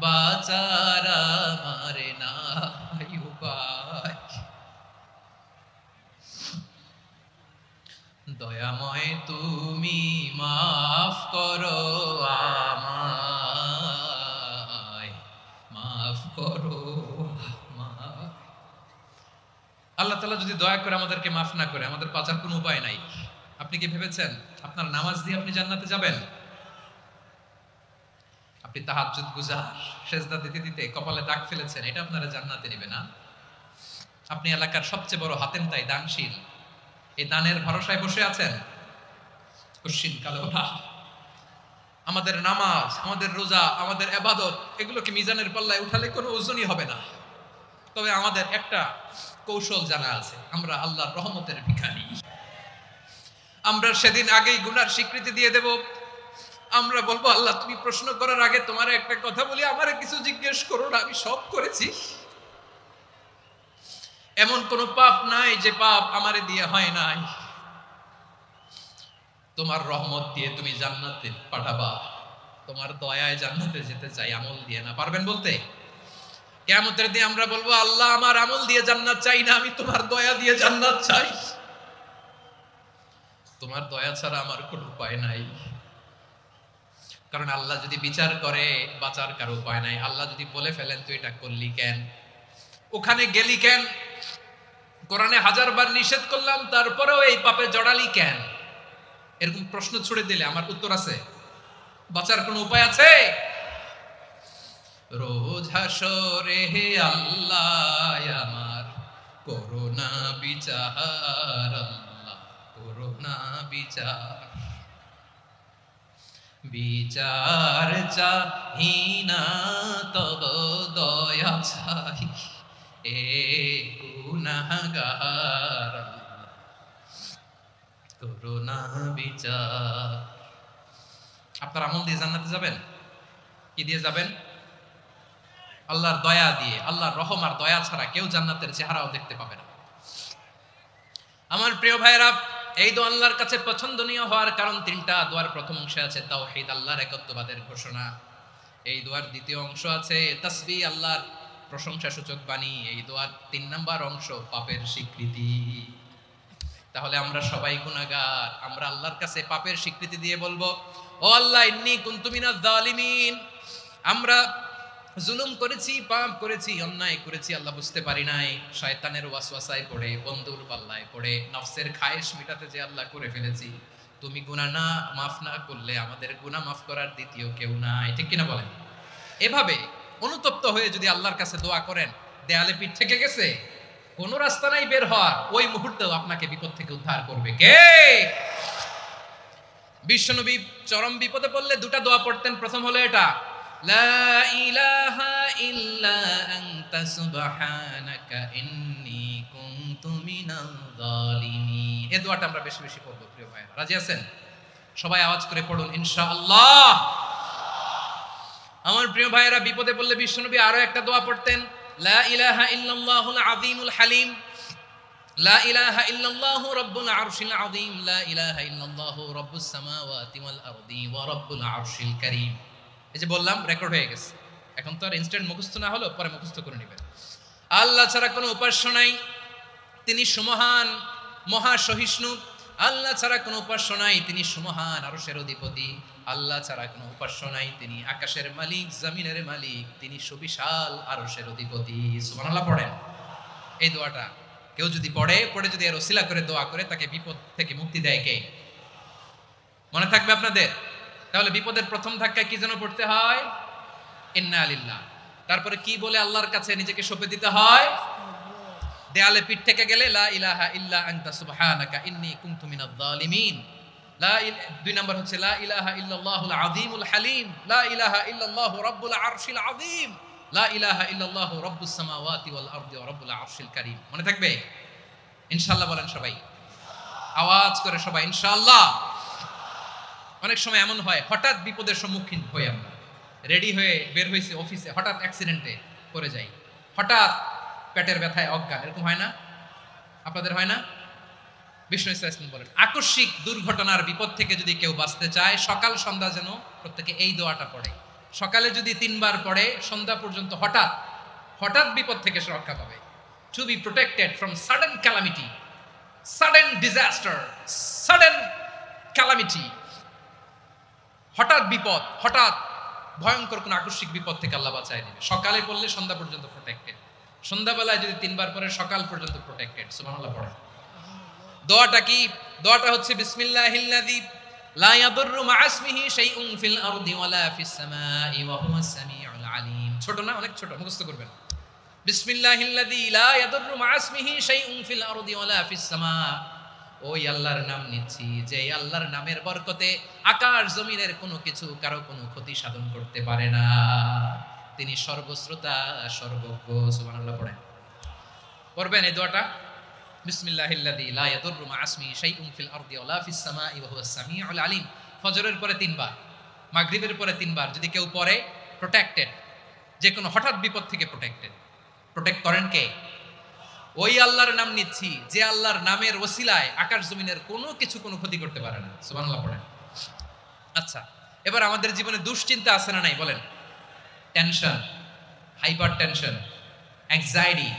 বাঁচার আমার নাই উপায়। দয়াময় তুমি মাফ করো আমায়, মাফ করো আমায়। আল্লাহ তাআলা যদি দয়া করে আমাদেরকে মাফ না করে, আমাদের বাঁচার কোনো উপায় নাই। আপনি কি ভেবেছেন আপনার নামাজ দিয়ে আপনি জান্নাতে যাবেন? আপনি তাহাজ্জুদ গুজার, সেজদা দিতে দিতে কপালে দাগ ফেলেছেন, এটা আপনারা জান্নাতে নেবে না? আপনি এলাকার সবচেয়ে বড় হাতেম তাই দানশীল, এই দানের ভরসায় বসে আছেন, কশিন কালো না। আমাদের নামাজ, আমাদের রোজা, আমাদের ইবাদত, এগুলোকে মিজানের পাল্লায় উঠালে কোনো ওজনই হবে না। তবে আমাদের একটা কৌশল জানা আছে, আমরা আল্লাহর রহমতের ভিখারি। আমরা সেদিন আগেই গুনার স্বীকৃতি দিয়ে দেব। আমরা বলবো, আল্লাহ তুমি প্রশ্ন করার আগে তোমার একটা কথা বলি, আমারে কিছু জিজ্ঞেস করো না, আমি সব করেছি। এমন কোন পাপ নাই যে পাপ আমারে দিয়ে হয় নাই। তোমার রহমত দিয়ে তুমি জান্নাতে পাঠাবা, তোমার দয়ায় জান্নাতে যেতে চাই, আমল দিয়ে না। পারবেন বলতে? কিয়ামতের দিন আমরা বলবো, আল্লাহ আমার আমল দিয়ে জান্নাত চাই না, আমি তোমার দয়া দিয়ে জান্নাত চাই। তোমার দয়া ছাড়া আমার কোনো উপায় নাই। কারণ আল্লাহ যদি বিচার করে, বাঁচার কারো উপায় নাই। আল্লাহ যদি বলে ফেলেন তুই এটা করলি কেন, ওখানে গেলি কেন, কোরআনে 1000 বার নিষেধ করলাম তারপরেও এই পাপে জড়ালি কেন, এরকম প্রশ্ন ছুড়ে দিলে আমার উত্তর আছে? বাঁচার কোনো উপায় আছে? রোজ হাসরে হে আল্লাহ আমার করোনা বিচার, আল্লাহ করোনা বিচার। বিচার চাহি না তব দয়া চাই, এ গুনাহগার করোনা বিচার। আপনার আমল দিয়ে জান্নাতে যাবেন? কি দিয়ে যাবেন? আল্লাহর দয়া দিয়ে। আল্লাহর রহম আর দয়া ছাড়া কেউ জান্নাতের চেহারাও দেখতে পাবে না। আমার প্রিয় ভাইরা, এই দোয়া আল্লাহর কাছে পছন্দনীয় হওয়ার কারণ তিনটা। দোয়ার প্রথম অংশে আছে তাওহীদ, আল্লাহর একত্ববাদের ঘোষণা। এই দোয়ার দ্বিতীয় অংশ আছে তাসবিহ, আল্লাহর প্রশংসা সূচক বাণী। এই দোয়ার 3 নাম্বার অংশ পাপের স্বীকৃতি। তাহলে আমরা সবাই গুনাহগার, আমরা আল্লাহর কাছে পাপের স্বীকৃতি দিয়ে বলবো, ও আল্লাহ ইন্নী কুনতু মিনাজ জালিমিন, আমরা জুলুম করেছি, পাপ করেছি, অন্যায় করেছি, আল্লাহ বুঝতে পারি নাই, শয়তানের ওয়াসওয়াসায় পড়ে, বন্ধুর পাল্লায় পড়ে, নফসের খায়েশ মিটাতে যে আল্লাহ করে ফেলেছি। তুমি গুনাহ না মাফ না করলে আমাদের গুনাহ মাফ করার দ্বিতীয় কেউ নাই। ঠিক কিনা বলেন? এভাবে অনুতপ্ত হয়ে যদি আল্লাহর কাছে দোয়া করেন, দেয়ালে পিঠ থেকে গেছে, কোনো রাস্তা নাই বের হওয়ার, ওই মুহূর্তেও আপনাকে বিপদ থেকে উদ্ধার করবে কে? বিশ্বনবী চরম বিপদে পড়লে 2টা দোয়া পড়তেন। প্রথম হলো এটা, লা ইলাহা ইল্লা আনতা সুবহানাকা ইন্নী কুনতু মিনাল জালিমিন। এই দোয়াটা আমরা বেশি বেশি পড়ব প্রিয় ভাইরা। রাজি আছেন? সবাই আওয়াজ করে পড়ুন ইনশাআল্লাহ। আমার প্রিয় ভাইরা, বিপদে পড়লে বিশ্বনবী আরো একটা দোয়া পড়তেন, লা ইলাহা ইল্লাল্লাহুল আযীমুল হালিম, লা ইলাহা ইল্লাল্লাহু রাব্বুল আরশিল আযীম, লা ইলাহা ইল্লাল্লাহু রাব্বুস সামাওয়াতি ওয়াল আরদি ওয়া রাব্বুল আরশিল কারীম। এই যে বললাম, রেকর্ড হয়ে গেছে। এখন তো আর ইনস্ট্যান্ট মুখস্থ না হলো, পরে মুখস্থ করে নেবেন। আল্লাহ ছাড়া কোনো উপাস্য নাই, তিনি সুমহান, মহা সহিষ্ণু। আল্লাহ ছাড়া কোনো উপাস্য নাই, তিনি সুমহান, আরশের অধিপতি। আল্লাহ ছাড়া কোনো উপাস্য নাই, তিনি আকাশের মালিক, জমিনের মালিক, তিনি সুবিশাল, আরশের অধিপতি। সুবহানাল্লাহ পড়েন। এই দোয়াটা কেউ যদি পড়ে যদি এর ওসিলা করে দোয়া করে, তাকে বিপদ থেকে মুক্তি দেয় কে? মনে থাকবে আপনাদের? তাহলে বিপদের প্রথম ধাক্কায় কি যেন পড়তে হয়? ইন্না লিল্লাহ। তারপরে কি বলে আল্লাহর কাছে নিজেকে সঁপে দিতে হয়? দেয়ালে পিঠ থেকে গেলে লা ইলাহা ইল্লা আনতা সুবহানাকা ইন্নী কুনতু মিনাজ জালিমিন। 2 নম্বর হচ্ছে লা ইলাহা ইল্লাল্লাহুল আযীমুল হালিম, লা ইলাহা ইল্লাল্লাহু রাব্বুল আরশিল আযীম, লা ইলাহা ইল্লাল্লাহু রাব্বুস সামাওয়াতি ওয়াল আরদি ওয়া রাব্বুল আরশিল কারীম। মনে থাকবে? ইনশাআল্লাহ বলেন সবাই, আওয়াজ করে সবাই ইনশাআল্লাহ। অনেক সময় এমন হয়, হঠাৎ বিপদের সম্মুখীন হই আমরা, রেডি হয়ে বের হয়েছে অফিসে, হঠাৎ অ্যাক্সিডেন্টে পড়ে যাই, হঠাৎ পেটের ব্যথায় অজ্ঞান, এরকম হয় না? আপনাদের হয় না? বিষ্ণু ইসলাম বলেন আকস্মিক দুর্ঘটনার বিপদ থেকে যদি কেউ বাঁচতে চায় সকাল সন্ধ্যা যেন প্রত্যেকে এই দোয়াটা পড়ে। সকালে যদি 3 বার পড়ে সন্ধ্যা পর্যন্ত হঠাৎ হঠাৎ বিপদ থেকে সে রক্ষা পাবে। To be protected from sudden calamity, sudden disaster, sudden calamity, হঠাৎ বিপদ, হঠাৎ ভয়ঙ্কর কোন আকস্মিক বিপদ থেকে আল্লাহ বাঁচায় দিবে। সকালে পড়লে সন্ধ্যা পর্যন্ত প্রোটেক্টেড, সন্ধ্যাবেলায় যদি 3 বার পড়ে সকাল পর্যন্ত প্রোটেক্টেড। সুবহানাল্লাহ পড়ে। দোয়াটা কি? দোয়াটা হচ্ছে বিসমিল্লাহিল্লাযী লা ইয়াদুররু মা ইসমিহি শাইউন ফিল আরদি ওয়ালা ফিস সামাই ওয়া হুয়াস সামিউল আলিম। ছোট না? অনেক ছোট, মুখস্থ করবেন। বিসমিল্লাহিল্লাযী লা ইয়াদুররু মা ইসমিহি শাইউন ফিল আরদি ওয়ালা ফিস সামা। ওই আল্লাহর নাম নিচ্ছি যে আল্লাহর নামের বরকতে আকাশ জমিনের কোনো কিছু কারো কোনো ক্ষতি সাধন করতে পারে না। তিনি সর্বশ্রোতা সর্বজ্ঞ। সুবহানাল্লাহ পড়েন। পড়বেন এই দোয়াটা, বিসমিল্লাহিল্লাযী লা ইয়াদুররু মা ইসমিহি শাইউন ফিল আরদি ওয়ালা ফিস সামাই ওয়া হুয়াস সামিউল আলিম। ফজরের পরে 3 বার, মাগরিবের পরে 3 বার যদি কেউ পড়ে প্রোটেক্টেড, যে কোনো হঠাৎ বিপদ থেকে প্রোটেক্টেড। প্রোটেক্ট করেন কে? ওই আল্লাহর নাম নিচ্ছি যে আল্লাহর নামের ওসিলায় আকাশ জমিনের কোনো কিছু কোনো ক্ষতি করতে পারে না। সুবহানাল্লাহ পড়েন। আচ্ছা, এবার আমাদের জীবনে দুশ্চিন্তা আছে না নাই বলেন? Tension, hyper tension, anxiety,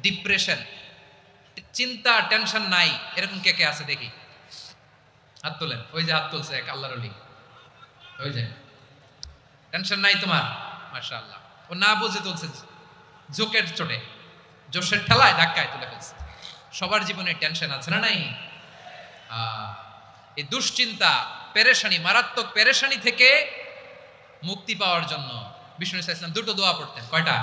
depression, চিন্তা টেনশন নাই এরকম কে কে আছে দেখি, হাত তোলেন। ওই যে হাত তুলছে এক আল্লাহর ওলি, ওই যে টেনশন নাই তোমার, মাশাআল্লাহ। ও না বুঝে তুলছে, জোকের চোটে, জোশের ঠেলায় ধাক্কায় তুলে ফেলছে। সবার জীবনে টেনশন আছে না নাই? এই দুশ্চিন্তা, পেরেশানি, মারাত্মক পেরেশানি থেকে মুক্তি পাওয়ার জন্য বিষ্ণু ইসলাম 2টো দোয়া পড়তেন। কয়টা?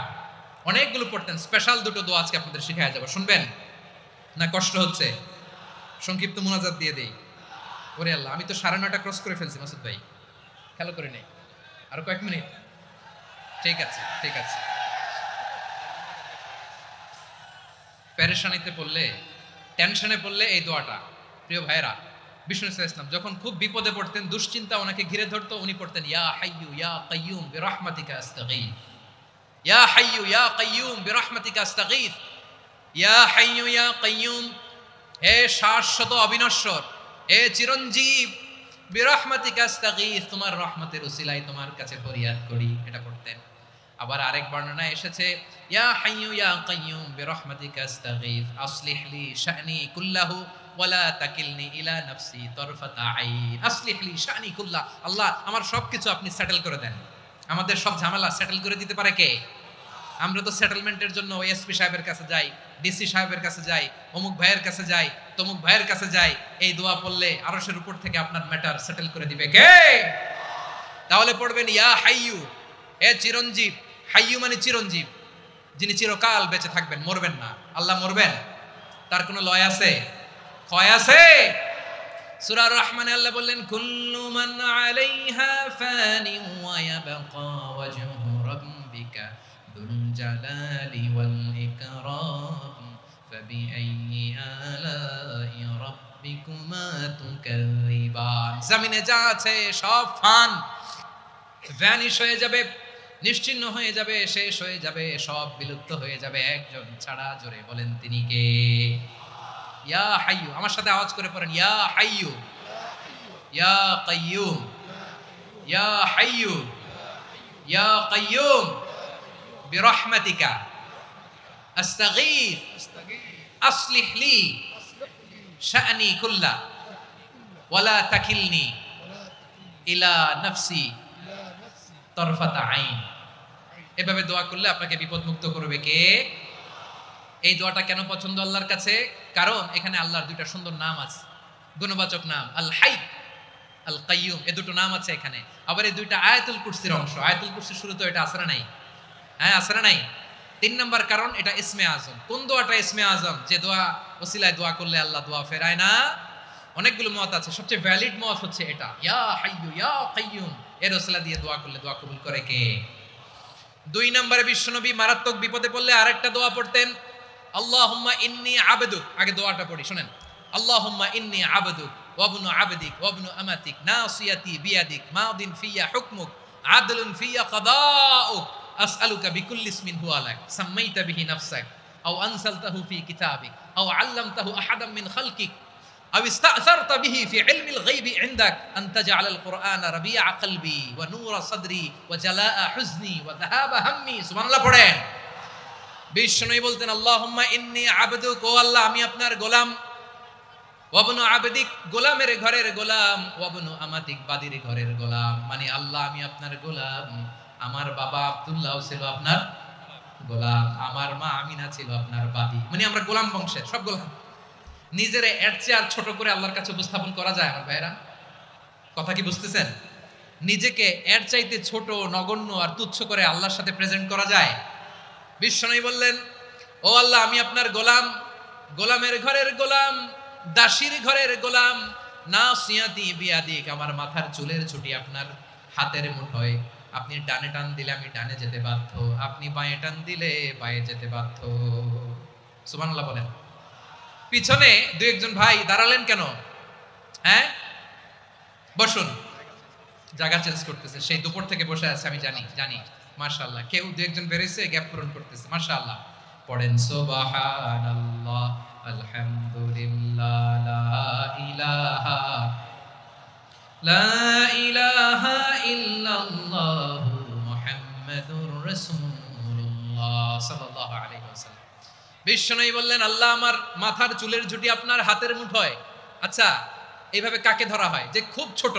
অনেকগুলো পড়তেন। স্পেশাল 2টো দোয়া আজকে আপনাদের শিখায়া যাব, শুনবেন না? কষ্ট হচ্ছে? সংক্ষিপ্ত মুনাজাত দিয়ে দেই। ওরে আল্লাহ, আমি তো 9:30 ক্রস করে ফেলছি মাসুদ ভাই, খেলো করে নেই, আরো কয়েক মিনিট। ঠিক আছে, ঠিক আছে। পেরেশানিতে পড়লে, টেনশনে পড়লে এই দোয়াটা, প্রিয় ভাইরা, বিষ্ণু ইসলাম যখন খুব বিপদে পড়তেন, দুশ্চিন্তা ওনাকে ঘিরে ধরতো, উনি পড়তেন ইয়া হাইয়ু ইয়া কাইয়ুম বিরহমাতিকা আস্তাগীথ, ইয়া হাইয়ু ইয়া কাইয়ুম বিরহমাতিকা আস্তাগীথ, ইয়া হাইয়ু ইয়া কাইয়ুম, হে শাশ্বত অবিনশ্বর, হে চিরঞ্জীব, বিরহমাতিকা আস্তাগীথ, তোমার রহমতের উসিলায় তোমার কাছে ফরিয়াদ করি। এটা পড়তেন। আবার আরেক বর্ণনায় এসেছে ইয়া হাইয়ু ইয়া কাইয়ুম বিরহমাতিকা আস্তাগীথ আসলিহ লি শা'নি কুল্লাহু ওয়ালা তাকিলনি ইলা নাফসি তারফাতা আইন। আসলিহ লি শা'নি কুল্লাহ, আল্লাহ আমার সবকিছু আপনি সেটেল করে দেন। আমাদের সব ঝামেলা সেটেল করে দিতে পারে কে? আমরা তো সেটেলমেন্টের জন্য এসপি সাহেবের কাছে যাই, ডিসি সাহেবের কাছে যাই, অমুক ভাইয়ের কাছে যাই, তমুক ভাইয়ের কাছে যাই। এই দোয়া পড়লে আরশের উপর থেকে আপনার ম্যাটার সেটেল করে দিবে কে? তাহলে পড়বেন ইয়া হাইয়ু, হে চিরঞ্জীব। হাইয়ু মানে চিরঞ্জীব, যিনি চিরকাল বেঁচে থাকবেন, মরবেন না। আল্লাহ মরবেন? তার কোনো লয় আছে? ক্ষয় আছে? সূরা রহমানে আল্লাহ বললেন কুল্লু মান আলাইহা ফানি ওয়া ইয়াবকা ওয়াজহু রাব্বিকা যুল জালালি ওয়াল ইকরাম ফাবিআইয়ি আলাই রাব্বিকুমা তুকাযিবান। জমিনে যা আছে সব ফান, ভ্যানিশ হয়ে যাবে, নিশ্চিহ্ন হয়ে যাবে, শেষ হয়ে যাবে, সব বিলুপ্ত হয়ে যাবে, একজন ছাড়া। জোরে বলেন তিনি কে? ইয়া হাইয়ু। আমার সাথে আওয়াজ করে পড়েন ইয়া হাইয়ু ইয়া কাইয়ুম ইয়া হাইয়ু ইয়া কাইয়ুম বিরহমাতিকা আস্তাগীথ আসলিহ লি শা'নি কুল্লা ওয়ালা তাকিলনি ইলা নাফসি তারফাতা আইন। এভাবে দোয়া করলে আপনাকে বিপদ মুক্ত করবে কে? এই দোয়াটা কেন পছন্দ আল্লাহর কাছে? কারণ এখানে আল্লাহর 2টা সুন্দর নাম আছে, গুণবাচক নাম, আল হাই, আল কাইয়ুম। এই 2টো নাম আছে এখানে। আবার এই 2টা আয়াতুল কুরসির অংশ। আয়াতুল কুরসির শুরুতে এটা আছে না নাই? হ্যাঁ, আছে না নাই? 3 নাম্বার কারণ এটা ইসমে আজম। কোন দোয়াটা ইসমে আজম? যে দোয়া ওসিলায় দোয়া করলে আল্লাহ দোয়া ফেরায় না। অনেকগুলো মত আছে, সবচেয়ে ভ্যালিড মত হচ্ছে এটা, ইয়া হাইয়ু ইয়া কাইয়ুম। এর ওসিলা দিয়ে দোয়া করলে দোয়া কবুল করে কে? 2 নম্বরে বিশ্বনবী মারাত্মক বিপদে পড়লে আরেকটা দোয়া পড়তেন, আল্লাহুম্মা ইন্নী আবদুক। আগে দোয়াটা পড়ি, শুনেন। আল্লাহুম্মা ইন্নী আবদুক ওয়া ইবনু আবদিক ওয়া ইবনু আমাতিক নাসিয়াতি বিয়াদিক মাদিন ফিয়া হুকমুক আদলুন ফিয়া কাদাউক আসআলুকা বিকুল্লি ইসমিন হুয়া লাক সাম্মাইতা বিহি নাফসাক আও আনসালতাহু ফি কিতাবিক আও আল্লামতাহু আহাদাম মিন খালকিক আও ইস্তা'সারতা বিহি ফি ইলমিল গায়বি ইনদাক আন তাজআলাল কুরআনা রাবিআ কলবি ওয়া নূরা সাদরি ওয়া জালাআ হুজনি ওয়া যাহাবা হাম্মি। সুবহানাল্লাহ পড়েন। বিষ্ণু বলতেন আল্লাহুম্মা ইন্নী আবদুক, ও আল্লাহ আমি আপনার গোলাম, ওয়াবনু আবদিক গোলামের ঘরের গোলাম, ওয়াবনু আমাতিক বাদির ঘরের গোলাম। মানে আল্লাহ আমি আপনার গোলাম, আমার বাবা আব্দুল্লাহ ছিল আপনার গোলাম, আমার মা আমিনা ছিল আপনার বাদী। মানে আমরা গোলাম বংশের সব গোলাম। নিজের এর চেয়ে আর ছোট করে আল্লাহর কাছে উপস্থাপন করা যায় আমার ভাইরা? কথা কি বুঝতেছেন? নিজেকে এর চাইতে ছোট, নগণ্য আর তুচ্ছ করে আল্লাহর সাথে প্রেজেন্ট করা যায়? বিষ্ণু বললেন ও আল্লাহ আমি আপনার গোলাম, গোলামের ঘরের গোলাম, দাসীর ঘরের গোলাম। নাসিয়াতি বিয়াদিক, আমার মাথার চুলের ছুটি আপনার হাতের মুঠোয়। আপনি ডানে টান দিলে আমি ডানে যেতে বাধ্য, আপনি বাঁয়ে টান দিলে বাঁয়ে যেতে বাধ্য। সুবহানাল্লাহ বলেন। পিছনে দুই একজন ভাই দাঁড়ালেন কেন? হ্যাঁ বসুন। জায়গা চেঞ্জ করতেছে, সেই দুপুর থেকে বসে আছে আমি জানি। মাশাআল্লাহ, কেউ দুই একজন বেরিয়েছে, গ্যাপ পূরণ করতেছে। মাশাআল্লাহ পড়েন সুবহানাল্লাহ আলহামদুলিল্লাহ লা ইলাহা ইল্লাল্লাহ মুহাম্মাদুর রাসূলুল্লাহ সাল্লাল্লাহু আলাইহি ওয়াসাল্লাম। বিষ্ণু বললেন আল্লাহ আমার মাথার চুলের ঝুঁটি আপনার হাতের মুঠোয়। আচ্ছা এইভাবে কাকে ধরা হয় যে খুব ছোট,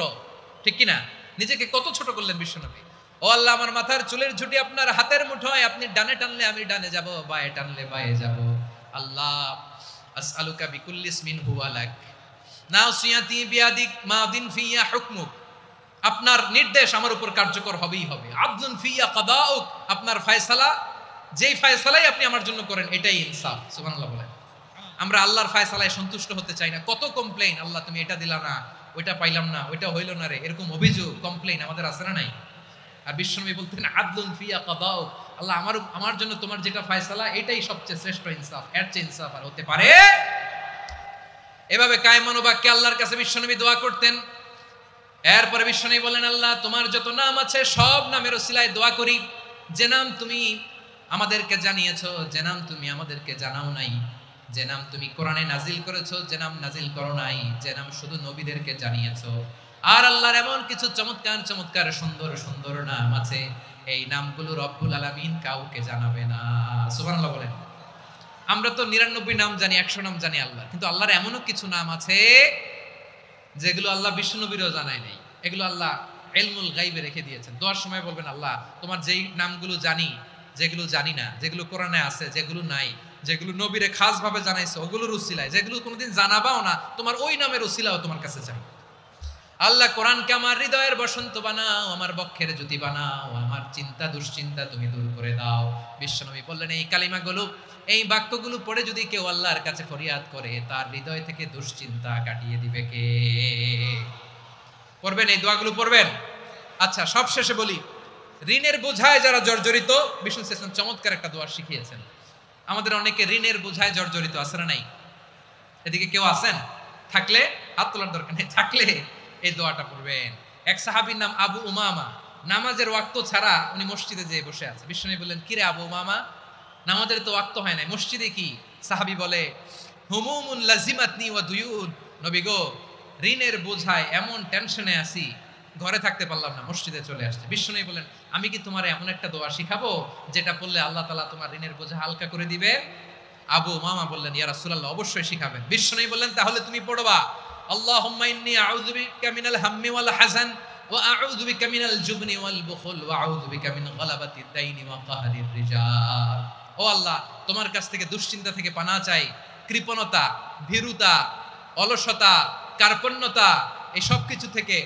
ঠিক কিনা? নিজেকে কত ছোট করলেন বিশ্বনবী। ও আল্লাহ আমার মাথার চুলের ঝুঁটি আপনার হাতের মুঠোয়, আপনি ডানে টানলে আমি ডানে যাব, বাঁয়ে টানলে বাঁয়ে যাব। আল্লাহ আসআলুকা বিকুল্লি ইসমিন হুয়া লাক নাসিয়াতি বিয়াদিক মাদিন ফিয়া হুকমুক, আপনার নির্দেশ আমার উপর কার্যকর হবেই হবে। আদলুন ফিয়া কাদাউক, আপনার ফয়সালা, যেই ফয়সালাই আপনি আমার জন্য করেন এটাই ইনসাফ। সুবহানাল্লাহ বলেন। আমরা আল্লাহর ফয়সালায় সন্তুষ্ট হতে চাই না। কত কমপ্লেইন, আল্লাহ তুমি এটা দিলা না, ওইটা পাইলাম না, ওইটা হইল না রে, এরকম অভিযোগ কমপ্লেইন আমাদের আছে না নাই? আর বিশ্বনবী বলতেন আদলুন ফিয়া কাদাউক, আল্লাহ আমার জন্য তোমার যেটা ফয়সালা এটাই সবচেয়ে শ্রেষ্ঠ ইনসাফ, এর চেয়ে ইনসাফ আর হতে পারে? এভাবে কায়মান বাক্যে আল্লাহর কাছে বিশ্বনবী দোয়া করতেন। এরপরে বিশ্বনবী বলেন আল্লাহ তোমার যত নাম আছে সব নামের ওসিলায় দোয়া করি, যে নাম তুমি আমাদেরকে জানিয়েছো, যে নাম তুমি আমাদেরকে জানাও নাই, যে নাম তুমি কোরআনে নাজিল করেছো, যে নাম নাজিল করো নাই, যে নাম শুধু নবীদেরকে জানিয়েছো। আর আল্লাহর এমন কিছু চমৎকার চমৎকার সুন্দর সুন্দর নাম আছে, এই নামগুলো রব্বুল আলামিন কাউকে জানাবে না। সুবহানাল্লাহ বলেন। আমরা তো 99 নাম জানি, 100 নাম জানি আল্লাহ, কিন্তু আল্লাহর এমনও কিছু নাম আছে যেগুলো আল্লাহ বিষ্ণু নবীরও জানায় নাই। এগুলো আল্লাহ ইলমুল গায়বে রেখে দিয়েছেন। দোয়ার সময় বলবেন আল্লাহ তোমার যেই নামগুলো জানি, যেগুলো জানি না, যেগুলো কোরআনে আছে, যেগুলো নাই, যেগুলো নবীরে খাস ভাবে জানাইছো ওগুলোর উসিলায়, যেগুলো কোনোদিন জানাবাও না তোমার ওই নামের উসিলাও তোমার কাছে চাই। আল্লাহ কোরআনকে আমার হৃদয়ের বসন্ত বানাও, আমার বক্ষের জ্যোতি বানাও, আমার চিন্তা দুশ্চিন্তা তুমি দূর করে দাও। বিশ্বনবী বললেন এই কালিমাগুলো, এই বাক্যগুলো পড়ে যদি কেউ আল্লাহর কাছে ফরিয়াদ করে তার হৃদয় থেকে দুশ্চিন্তা কাটিয়ে দিবে কে? পড়বেন এই দোয়াগুলো পড়বেন। আচ্ছা সব শেষে বলি, ঋণের বোঝায় যারা জর্জরিত, বিষ্ণু ইসলাম চমৎকার একটা দোয়া শিখিয়েছেন। আমাদের অনেকে ঋণের বোঝায় জর্জরিত, আছে না নাই? এদিকে কেউ আছেন? থাকলে হাত তোলার দরকার নেই, থাকলে এই দোয়াটা পড়বেন। এক সাহাবীর নাম আবু উমামা, নামাজের ওয়াক্ত ছাড়া উনি মসজিদে যেয়ে বসে আছে। বিশ্বনবী বললেন কিরে আবু উমামা, নামাজের তো ওয়াক্ত হয় নাই, মসজিদে কি? সাহাবী বলে হুমুমুন লাজিমাতনি ওয়া দুয়ুন, নবী গো ঋণের বোঝায় এমন টেনশনে আছি, ঘরে থাকতে পারলাম না, মসজিদে চলে আসছে। বিশ্বনবী বলেন আমি কি তোমার এমন একটা দোয়া শিখাবো যেটা পড়লে আল্লাহ তাআলা তোমার ঋণের বোঝা হালকা করে দিবে? আবু উমামা বললেন ইয়া রাসূলুল্লাহ অবশ্যই শিখাবেন। বিশ্বনবী বললেন তাহলে তুমি পড়বা আল্লাহুম্মা ইন্নী আউযু বিকা মিনাল হাম্মি ওয়াল হাযান ওয়া আউযু বিকা মিনাল জুবনি ওয়াল বুখল ওয়া আউযু বিকা মিন গালাবাতিদ দাইনি ওয়া কাহরির রিজাল। ও আল্লাহ তোমার কাছ থেকে দুশ্চিন্তা থেকে পানাহ চাই, কৃপণতা, ভীরুতা, অলসতা, কার্পণ্যতা, এই সব কিছু থেকে,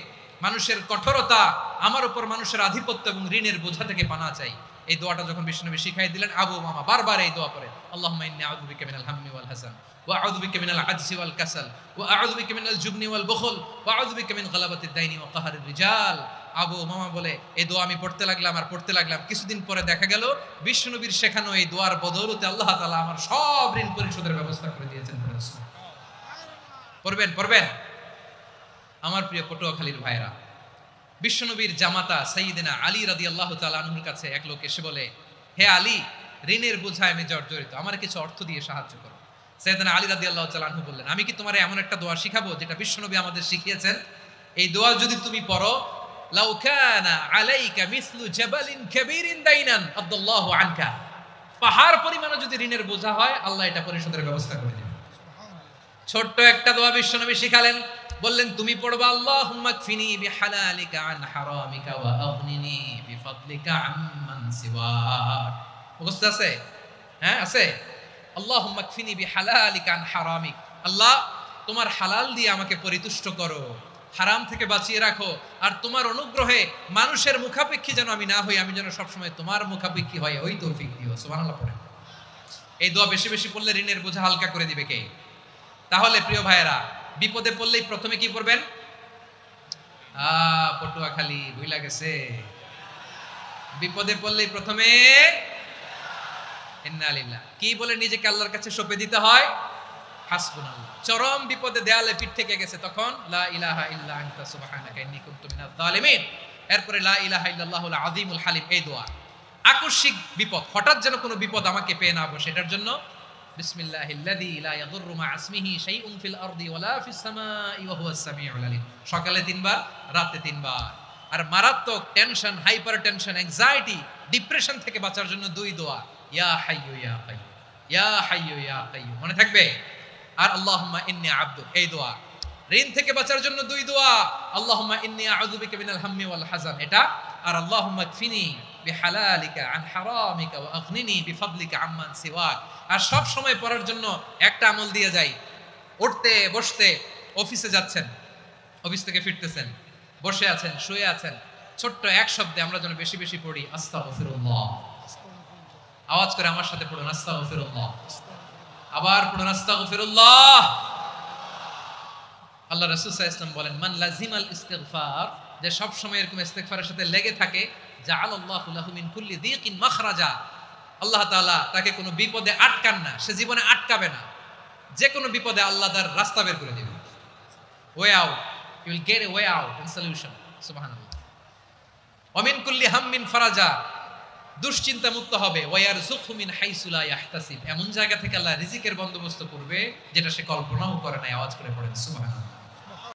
মানুষের কঠোরতা, আমার উপর মানুষের আধিপত্য এবং ঋণের বোঝা থেকে পানাহ চাই। এই দোয়াটা যখন বিশ্বনবী শিখাই দিলেন, আবু উমামা বারবার এই দোয়া পড়ে আল্লাহুম্মা ইন্নী আউযু বিকা মিনাল হাম্মি ওয়াল হাযান ওয়া আউযু বিকা মিনাল আজজি ওয়াল কাসাল ওয়া আউযু বিকা মিনাল জুবনি ওয়াল বুখল ওয়া আউযু বিকা মিন গালাবাতিদ দাইনি ওয়া কাহরির রিজাল। আবু উমামা বলে এই দোয়া আমি পড়তে লাগলাম। কিছুদিন পরে দেখা গেল বিশ্বনবীর শেখানো এই দোয়ার বদৌলতে আল্লাহ তাআলা আমার সব ঋণ পরিশোধের ব্যবস্থা করে দিয়েছেন। পড়বেন আমার প্রিয় পটুয়াখালীর ভাইরা, বিশ্বনবীর জামাতা সাইয়্যিদিনা আলী রাদিয়াল্লাহু তাআলা আনহুর কাছে এক লোক এসে বলে, হে আলী, ঋণের বোঝায় আমি জর্জরিত, আমার কিছু অর্থ দিয়ে সাহায্য করো। সাইয়্যিদিনা আলী রাদিয়াল্লাহু তাআলা আনহু বললেন, আমি কি তোমারে এমন একটা দোয়া শিখাবো যেটা বিশ্বনবী আমাদের শিখিয়েছেন? এই দোয়া যদি তুমি পড়ো, লাউ কানা আলাইকা মিসলু জাবালিন কাবীরিন দাইনান আদাল্লাহু আনকা, পাহাড় পরিমাণে যদি ঋণের বোঝা হয়, আল্লাহ এটা পরিশোধের ব্যবস্থা করে দেবেন। ছোট্ট একটা দোয়া বিশ্বনবী শিখালেন, বললেন তুমি পড়বা, আল্লাহুম্মা কফিনি বিহালালিকা আন হারামিকা ওয়া আগনিনি বিফাদলিকা আম্মান সিওয়াক। মুখস্থ আছে? হ্যাঁ আছে। আল্লাহুম্মা কফিনি বিহালালিকা আন হারামিক, আল্লাহ তোমার হালাল দিয়ে আমাকে পরিতুষ্ট করো, হারাম থেকে বাঁচিয়ে রাখো, আর তোমার অনুগ্রহে মানুষের মুখাপেক্ষী যেন আমি না হই, আমি যেন সবসময় তোমার মুখাপেক্ষী হই, ওই তৌফিক দিও। সুবহানাল্লাহ পড়ে। এই দোয়া বেশি বেশি পড়লে ঋণের বোঝা হালকা করে দিবে কে? তাহলে প্রিয় ভাইয়েরা, বিপদে পড়লেই প্রথমে কি পড়বেন? পটুয়াখালী ভুইলা গেছে। বিপদে পড়লেই প্রথমে ইন্না লিল্লাহ কি বলে নিজেকে আল্লাহর কাছে সঁপে দিতে হয়? হাসবুনাল্লাহ। চরম বিপদে দেয়ালে পিঠ থেকে গেছে, তখন লা ইলাহা ইল্লা আনতা সুবহানাকা ইন্নী কুনতু মিনাজ জালিমিন। এরপরে লা ইলাহা ইল্লাল্লাহুল আযীমুল হালিম, এই দোয়া। আকস্মিক বিপদ, হঠাৎ যেন কোনো বিপদ আমাকে পেয়ে না বসে, এটার জন্য বিসমিল্লাহিল্লাযী লা ইয়াদুররু মা ইসমিহি শাইউন ফিল আরদি ওয়ালা ফিস সামাই ওয়া হুয়াস সামিউল আলীম। সকালে 3 বার, রাতে 3 বার। আর মারাত্মক tension, hyper tension, anxiety, depression থেকে বাঁচার জন্য 2 দোয়া, ইয়া হাইয়্যু ইয়া কাইয়্যুম, ইয়া হাইয়্যু ইয়া কাইয়্যুম। মনে থাকবে? আর আল্লাহুম্মা ইন্নী আবদুক, এই দোয়া। ঋণ থেকে বাঁচার জন্য 2 দোয়া, আল্লাহুম্মা ইন্নী আউযু বিকা মিনাল হাম্মি ওয়াল হাযান, এটা। আর আল্লাহুম্মা কফিনি বিহালালিকা আন হারামিকা ওয়া আগনিনি বিফাদলিকা আম্মান সিওয়াক। আর সব সময় পড়ার জন্য একটা আমল দিয়ে যাই, উঠতে বসতে, অফিসে যাচ্ছেন, অফিস থেকে ফিরতেছেন, বসে আছেন, শুয়ে আছেন, ছোট্ট এক শব্দে আমরা যেন বেশি বেশি পড়ি আস্তাগফিরুল্লাহ। আওয়াজ করে আমার সাথে পড়ুন আস্তাগফিরুল্লাহ, আবার পড়ুন আস্তাগফিরুল্লাহ। আল্লাহ রাসূল সাল্লাল্লাহু আলাইহি ওয়াসাল্লাম বলেন, মান লাজিমাল ইস্তিগফার, যে সব সময় এরকম ইস্তিগফারের সাথে লেগে থাকে, জাআলাল্লাহু লাহু মিন কুল্লি দীকিন মাখরাজা, আল্লাহ তাআলা তাকে কোনো বিপদে আটকান না, সে জীবনে আটকাবে না। যে কোনো বিপদে আল্লাহ তার রাস্তা বের করে দিবেন, way out, you will get a way out and solution. সুবহানাল্লাহ। ওয়া মিন কুল্লি হাম্মিন ফারাজা, দুশ্চিন্তা মুক্ত হবে। ওয়া ইয়ারযুকহু মিন হাইসু লা ইয়াহতাসিব, এমন জায়গা থেকে আল্লাহ রিজিকের বন্দোবস্ত করবে যেটা সে কল্পনাও করে নাই। আওয়াজ করে পড়েন সুবহানাল্লাহ।